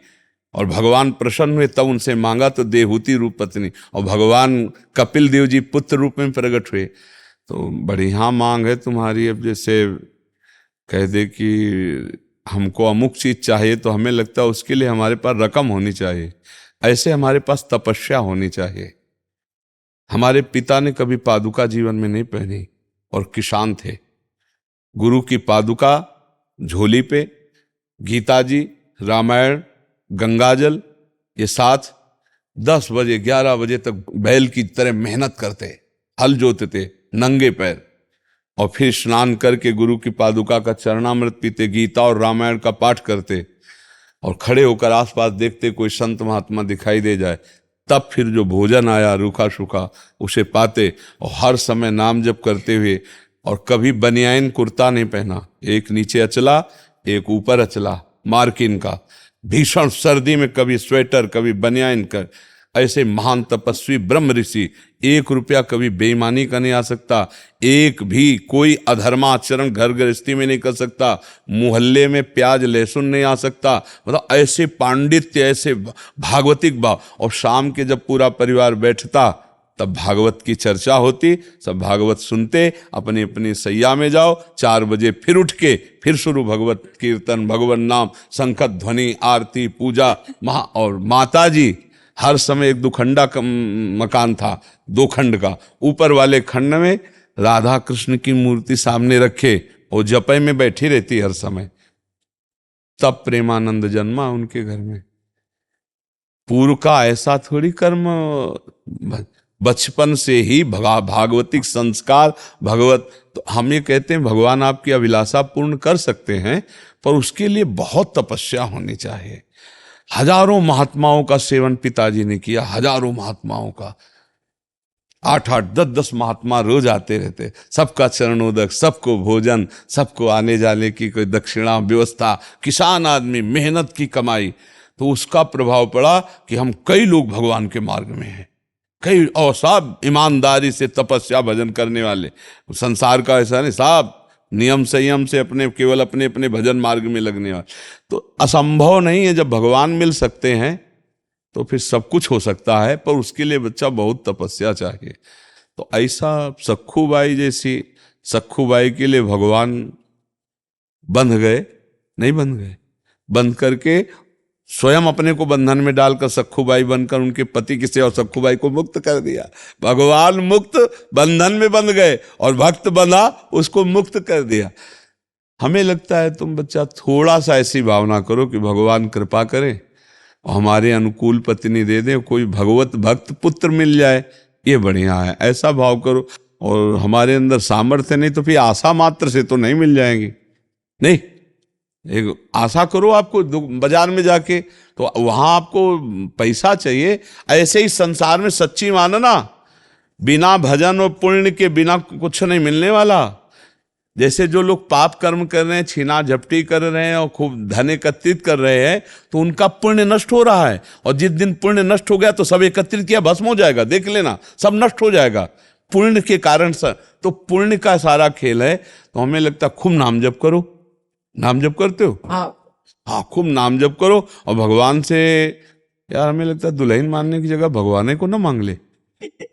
और भगवान प्रसन्न हुए, तब उनसे मांगा तो देहूति रूप पत्नी, और भगवान कपिल देव जी पुत्र रूप में प्रकट हुए। तो बढ़िया मांग है तुम्हारी। अब जैसे कह दे कि हमको अमुक चीज चाहिए, तो हमें लगता है उसके लिए हमारे पास रकम होनी चाहिए, ऐसे हमारे पास तपस्या होनी चाहिए। हमारे पिता ने कभी पादुका जीवन में नहीं पहनी और किसान थे। गुरु की पादुका झोली पे, गीता जी, रामायण, गंगाजल, ये साथ 10 बजे 11 बजे तक बैल की तरह मेहनत करते, हल जोतते नंगे पैर, और फिर स्नान करके गुरु की पादुका का चरणामृत पीते, गीता और रामायण का पाठ करते, और खड़े होकर आसपास देखते कोई संत महात्मा दिखाई दे जाए, तब फिर जो भोजन आया रूखा सूखा उसे पाते, और हर समय नाम जप करते हुए। और कभी बनियाइन कुर्ता नहीं पहना, एक नीचे अचला एक ऊपर अचला मार्किन का। भीषण सर्दी में कभी स्वेटर कभी बनियाइन कर। ऐसे महान तपस्वी ब्रह्म ऋषि, 1 रुपया कभी बेईमानी का नहीं आ सकता, एक भी कोई अधर्माचरण घर गृहस्थी में नहीं कर सकता, मोहल्ले में प्याज लहसुन नहीं आ सकता। मतलब ऐसे पांडित्य, ऐसे भागवतिक भाव। और शाम के जब पूरा परिवार बैठता तब भागवत की चर्चा होती, सब भागवत सुनते, अपनी अपनी सैया में जाओ, 4 बजे फिर उठ के फिर शुरू भगवत कीर्तन, भगवान नाम, शंख ध्वनि, आरती, पूजा। और माता जी हर समय एक 2 खंडा का मकान था, 2 खंड का। ऊपर वाले खंड में राधा कृष्ण की मूर्ति सामने रखे और जपय में बैठी रहती हर समय। तब प्रेमानंद जन्मा उनके घर में। पूर्व का ऐसा थोड़ी कर्म, बचपन से ही भागवतिक संस्कार भगवत। तो हम ये कहते हैं भगवान आपकी अभिलाषा पूर्ण कर सकते हैं, पर उसके लिए बहुत तपस्या होनी चाहिए। हजारों महात्माओं का सेवन पिताजी ने किया, हजारों महात्माओं का। 8-8, 10-10 महात्मा रोज आते रहते, सबका चरणोदक, सबको भोजन, सबको आने जाने की कोई दक्षिणा व्यवस्था। किसान आदमी, मेहनत की कमाई। तो उसका प्रभाव पड़ा कि हम कई लोग भगवान के मार्ग में हैं, कई, और सब ईमानदारी से तपस्या भजन करने वाले। संसार का ऐसा नहीं, सब नियम संयम से अपने केवल अपने अपने भजन मार्ग में लगने वाले। तो असंभव नहीं है, जब भगवान मिल सकते हैं तो फिर सब कुछ हो सकता है, पर उसके लिए बच्चा बहुत तपस्या चाहिए। तो ऐसा सखूबाई जैसी, सखूबाई के लिए भगवान बंध गए, नहीं बंध गए, बंध करके स्वयं अपने को बंधन में डालकर सखूबाई बनकर उनके पति की सेवा, सखूबाई को मुक्त कर दिया। भगवान मुक्त बंधन में बंध गए और भक्त बंधा उसको मुक्त कर दिया। हमें लगता है तुम बच्चा थोड़ा सा ऐसी भावना करो कि भगवान कृपा करे और हमारे अनुकूल पत्नी दे दे, कोई भगवत भक्त पुत्र मिल जाए, ये बढ़िया है, ऐसा भाव करो। और हमारे अंदर सामर्थ्य नहीं तो फिर आशा मात्र से तो नहीं मिल जाएंगी, नहीं, एक आशा करो। आपको बाजार में जाके तो वहां आपको पैसा चाहिए, ऐसे ही संसार में सच्ची मानना, बिना भजन और पुण्य के बिना कुछ नहीं मिलने वाला। जैसे जो लोग पाप कर्म कर रहे हैं, छीना झपटी कर रहे हैं और खूब धन एकत्रित कर रहे हैं, तो उनका पुण्य नष्ट हो रहा है। और जिस दिन पुण्य नष्ट हो गया तो सब एकत्रित किया भस्म हो जाएगा, देख लेना, सब नष्ट हो जाएगा पुण्य के कारण से। तो पुण्य का सारा खेल है। तो हमें लगता है खूब नाम जप करो। नाम जप करते हो? हाँ, खूब नाम जप करो। और भगवान से, यार हमें लगता है दुल्हन मानने की जगह भगवान को ना मांग ले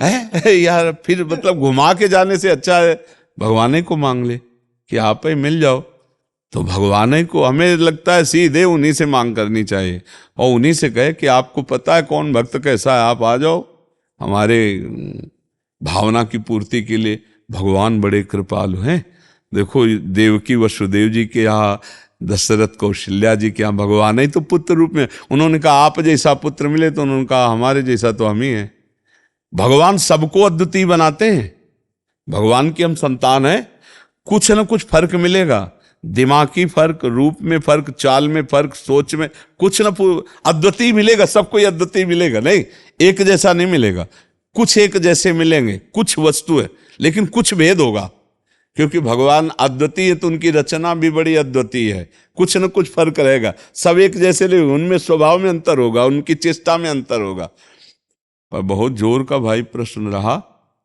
है यार, फिर मतलब घुमा के जाने से अच्छा है भगवान को मांग ले कि आप ही मिल जाओ। तो भगवान को हमें लगता है सीधे उन्हीं से मांग करनी चाहिए और उन्हीं से कहे कि आपको पता है कौन भक्त कैसा है, आप आ जाओ हमारे भावना की पूर्ति के लिए। भगवान बड़े कृपालु हैं। देखो देवकी वसुदेव जी के यहाँ, दशरथ कौशल्या जी के यहाँ भगवान ही तो पुत्र रूप में, उन्होंने कहा आप जैसा पुत्र मिले, तो उन्होंने कहा हमारे जैसा तो हम ही हैं। भगवान सबको अद्वितीय बनाते हैं। भगवान की हम संतान हैं, कुछ न कुछ फर्क मिलेगा, दिमागी फर्क, रूप में फर्क, चाल में फर्क, सोच में कुछ न अद्वितीय मिलेगा। सबको अद्वितीय मिलेगा, नहीं एक जैसा नहीं मिलेगा। कुछ एक जैसे मिलेंगे, कुछ वस्तु है, लेकिन कुछ भेद होगा, क्योंकि भगवान अद्वितीय है तो उनकी रचना भी बड़ी अद्वितीय है। कुछ न कुछ फर्क रहेगा, सब एक जैसे नहीं, उनमें स्वभाव में अंतर होगा, उनकी चेष्टा में अंतर होगा। पर बहुत जोर का भाई प्रश्न रहा।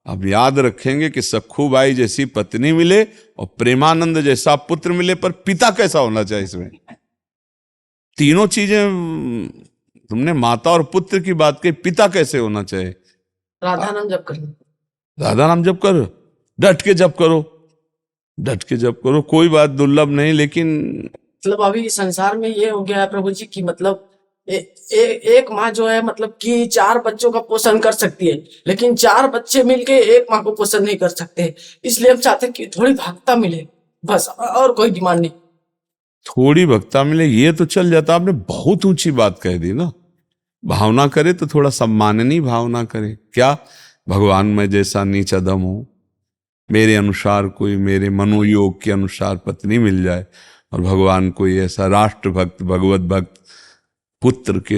अब याद रखेंगे कि सखूबाई जैसी पत्नी मिले और प्रेमानंद जैसा पुत्र मिले, पर पिता कैसा होना चाहिए? इसमें तीनों चीजें, तुमने माता और पुत्र की बात कही, पिता कैसे होना चाहिए? राधा नाम जप करो, राधा नाम जप करो, डट के जप करो, डट के जप करो, कोई बात दुर्लभ नहीं। लेकिन मतलब अभी संसार में ये हो गया है प्रभु जी की, मतलब एक माँ जो है मतलब कि 4 बच्चों का पोषण कर सकती है, लेकिन 4 बच्चे मिलके एक माँ को पोषण नहीं कर सकते। इसलिए हम चाहते हैं कि थोड़ी भक्ता मिले, बस, और कोई डिमांड नहीं। थोड़ी भक्ता मिले ये तो चल जाता। आपने बहुत ऊंची बात कह दी ना। भावना करे तो थोड़ा सम्माननीय भावना करे। क्या भगवान मैं जैसा नीच अधम हूं, मेरे अनुसार कोई, मेरे मनोयोग के अनुसार पत्नी मिल जाए, और भगवान कोई ऐसा राष्ट्र भक्त, भगवत भक्त पुत्र के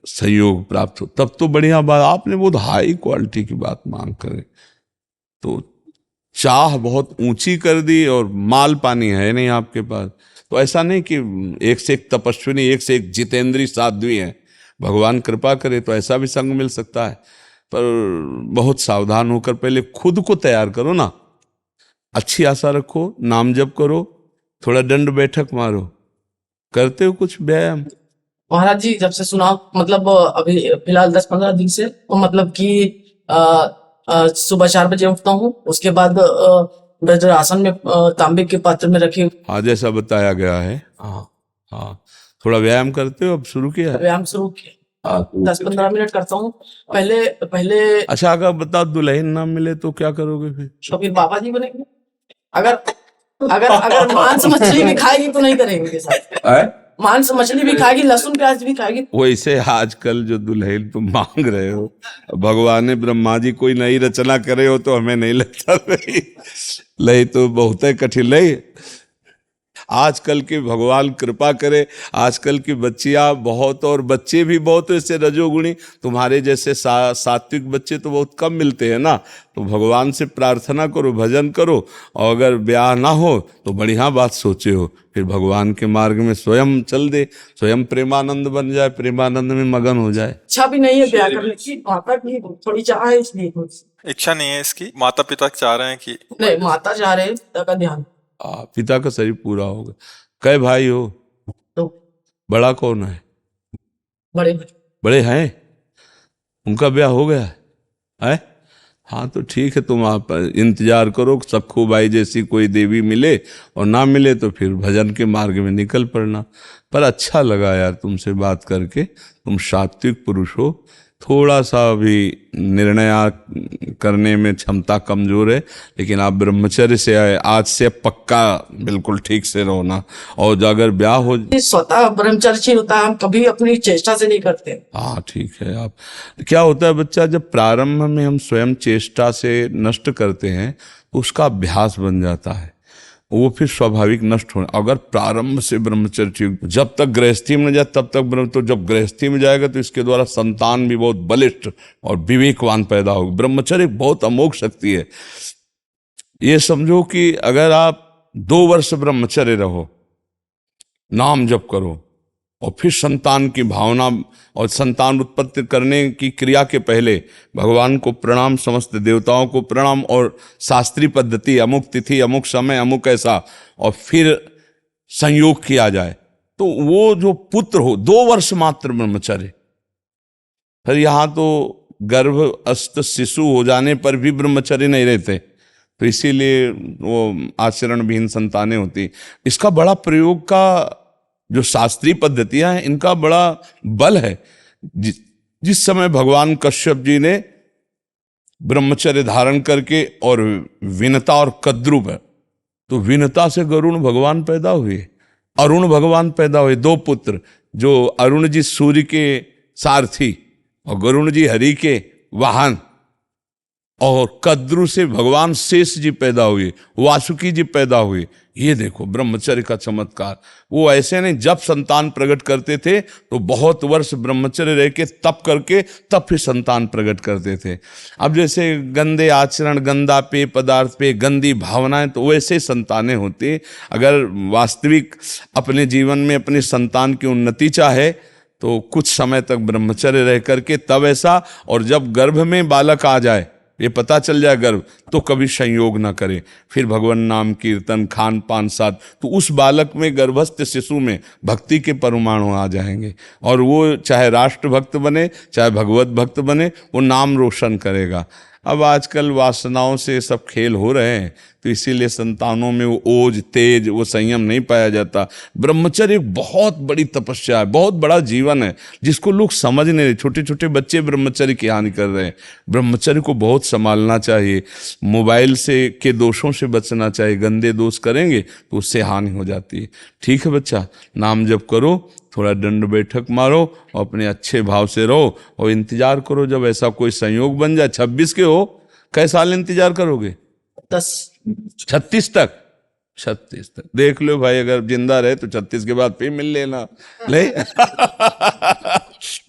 संयोग प्राप्त हो, तब तो बढ़िया बात। आपने बहुत हाई क्वालिटी की बात मांग करे तो चाह बहुत ऊंची कर दी, और माल पानी है नहीं आपके पास। तो ऐसा नहीं कि एक से एक तपस्विनी, एक से एक जितेंद्रीय साध्वी है। भगवान कृपा करे तो ऐसा भी संग मिल सकता है, पर बहुत सावधान होकर पहले खुद को तैयार करो ना। अच्छी आशा रखो, नाम जप करो, थोड़ा दंड बैठक मारो। करते हो कुछ व्यायाम? महाराज जी जब से सुना, मतलब अभी फिलहाल 10-15 दिन से, तो मतलब कि सुबह 4 बजे उठता हूँ, उसके बाद वज्रासन में तांबे के पात्र में रखे हाँ, जैसा बताया गया है। हाँ हाँ, थोड़ा व्यायाम करते हो? अब शुरू किया है? व्यायाम शुरू किया, 10-15 मिनट करता हूँ। पहले अच्छा, अगर बताओ दुल्हन ना मिले तो क्या करोगे फिर? तो फिर बाबा जी बनेंगे। अगर मांस मछली भी खाएगी तो नहीं करेंगे के साथ। मांस मछली भी खाएगी, लहसुन प्याज भी खाएगी। वैसे आजकल जो दुल्हन तुम मांग रहे हो, भगवान ब्रह्मा जी कोई नई रचना करे हो तो हमें नहीं लगता लई तो बहुत कठिन लई। आजकल के भगवान कृपा करे, आजकल की बच्चियां बहुत और बच्चे भी बहुत ऐसे रजोगुणी, तुम्हारे जैसे सात्विक बच्चे तो बहुत कम मिलते हैं ना। तो भगवान से प्रार्थना करो, भजन करो, और अगर ब्याह ना हो तो बढ़िया बात सोचे हो, फिर भगवान के मार्ग में स्वयं चल दे, स्वयं प्रेमानंद बन जाए, प्रेमानंद में मगन हो जाए। इच्छा भी नहीं है ब्याह करने की, माता की थोड़ी चाह है इसलिए। इच्छा नहीं है इसकी, माता पिता चाह रहे हैं कि नहीं, माता चाह रहे हैं, पिता का ध्यान। पिता का शरीर पूरा होगा। कै भाई हो? तो बड़ा कौन है? बड़े बड़े हैं, उनका ब्याह हो गया है? हाँ तो ठीक है, तुम आप इंतजार करो, सखू बाई जैसी कोई देवी मिले, और ना मिले तो फिर भजन के मार्ग में निकल पड़ना। पर अच्छा लगा यार तुमसे बात करके, तुम सात्विक पुरुष हो, थोड़ा सा भी निर्णय करने में क्षमता कमजोर है, लेकिन आप ब्रह्मचर्य से आए, आज से पक्का बिल्कुल ठीक से रहो ना। और अगर ब्याह हो, स्वतः ब्रह्मचर्य होता है, हम कभी अपनी चेष्टा से नहीं करते। हाँ ठीक है। आप क्या होता है बच्चा, जब प्रारंभ में हम स्वयं चेष्टा से नष्ट करते हैं तो उसका अभ्यास बन जाता है, वो फिर स्वाभाविक नष्ट होने। अगर प्रारंभ से ब्रह्मचर्य, जब तक गृहस्थी में जाए तब तक ब्रह्म, तो जब गृहस्थी में जाएगा तो इसके द्वारा संतान भी बहुत बलिष्ठ और विवेकवान पैदा होगा। ब्रह्मचर्य एक बहुत अमोघ शक्ति है। ये समझो कि अगर आप 2 वर्ष ब्रह्मचर्य रहो, नाम जप करो, और फिर संतान की भावना और संतान उत्पत्ति करने की क्रिया के पहले भगवान को प्रणाम, समस्त देवताओं को प्रणाम, और शास्त्रीय पद्धति, अमुक तिथि, अमुक समय, अमुक ऐसा, और फिर संयोग किया जाए, तो वो जो पुत्र हो, 2 वर्ष मात्र ब्रह्मचर्य। फिर यहाँ तो गर्भस्थ शिशु हो जाने पर भी ब्रह्मचर्य नहीं रहते, तो इसीलिए वो आचरण विहीन संतानें होती। इसका बड़ा प्रयोग का जो शास्त्रीय पद्धतियां हैं, इनका बड़ा बल है। जिस समय भगवान कश्यप जी ने ब्रह्मचर्य धारण करके, और विनता और कद्रु पर, तो विनता से गरुण भगवान पैदा हुए, अरुण भगवान पैदा हुए, 2 पुत्र, जो अरुण जी सूर्य के सारथी और गरुण जी हरि के वाहन, और कद्रु से भगवान शेष जी पैदा हुए, वासुकी जी पैदा हुए। ये देखो ब्रह्मचर्य का चमत्कार। वो ऐसे नहीं, जब संतान प्रकट करते थे तो बहुत वर्ष ब्रह्मचर्य रह के तप करके तब फिर संतान प्रकट करते थे। अब जैसे गंदे आचरण, गंदा पेय पदार्थ पे, गंदी भावनाएं, तो वैसे संतानें होती। अगर वास्तविक अपने जीवन में अपनी संतान की उन्नति चाहे तो कुछ समय तक ब्रह्मचर्य रह करके तब ऐसा, और जब गर्भ में बालक आ जाए, ये पता चल जाए गर्भ, तो कभी संयोग ना करे, फिर भगवान नाम कीर्तन, खान पान साथ, तो उस बालक में, गर्भस्थ शिशु में भक्ति के परमाणु आ जाएंगे, और वो चाहे राष्ट्र भक्त बने, चाहे भगवत भक्त बने, वो नाम रोशन करेगा। अब आजकल वासनाओं से सब खेल हो रहे हैं, तो इसीलिए संतानों में वो ओज, तेज, वो संयम नहीं पाया जाता। ब्रह्मचर्य एक बहुत बड़ी तपस्या है, बहुत बड़ा जीवन है, जिसको लोग समझ नहीं रहे। छोटे छोटे बच्चे ब्रह्मचर्य की हानि कर रहे हैं। ब्रह्मचर्य को बहुत संभालना चाहिए, मोबाइल से के दोषों से बचना चाहिए, गंदे दोष करेंगे तो उससे हानि हो जाती है। ठीक है बच्चा, नाम जप करो, थोड़ा दंड बैठक मारो, और अपने अच्छे भाव से रहो, और इंतजार करो जब ऐसा कोई संयोग बन जाए। 26 के हो, कई साल इंतजार करोगे? 10 36 तक? 36 तक देख लो भाई, अगर जिंदा रहे तो 36 के बाद फिर मिल लेना। ले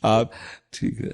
आप ठीक है।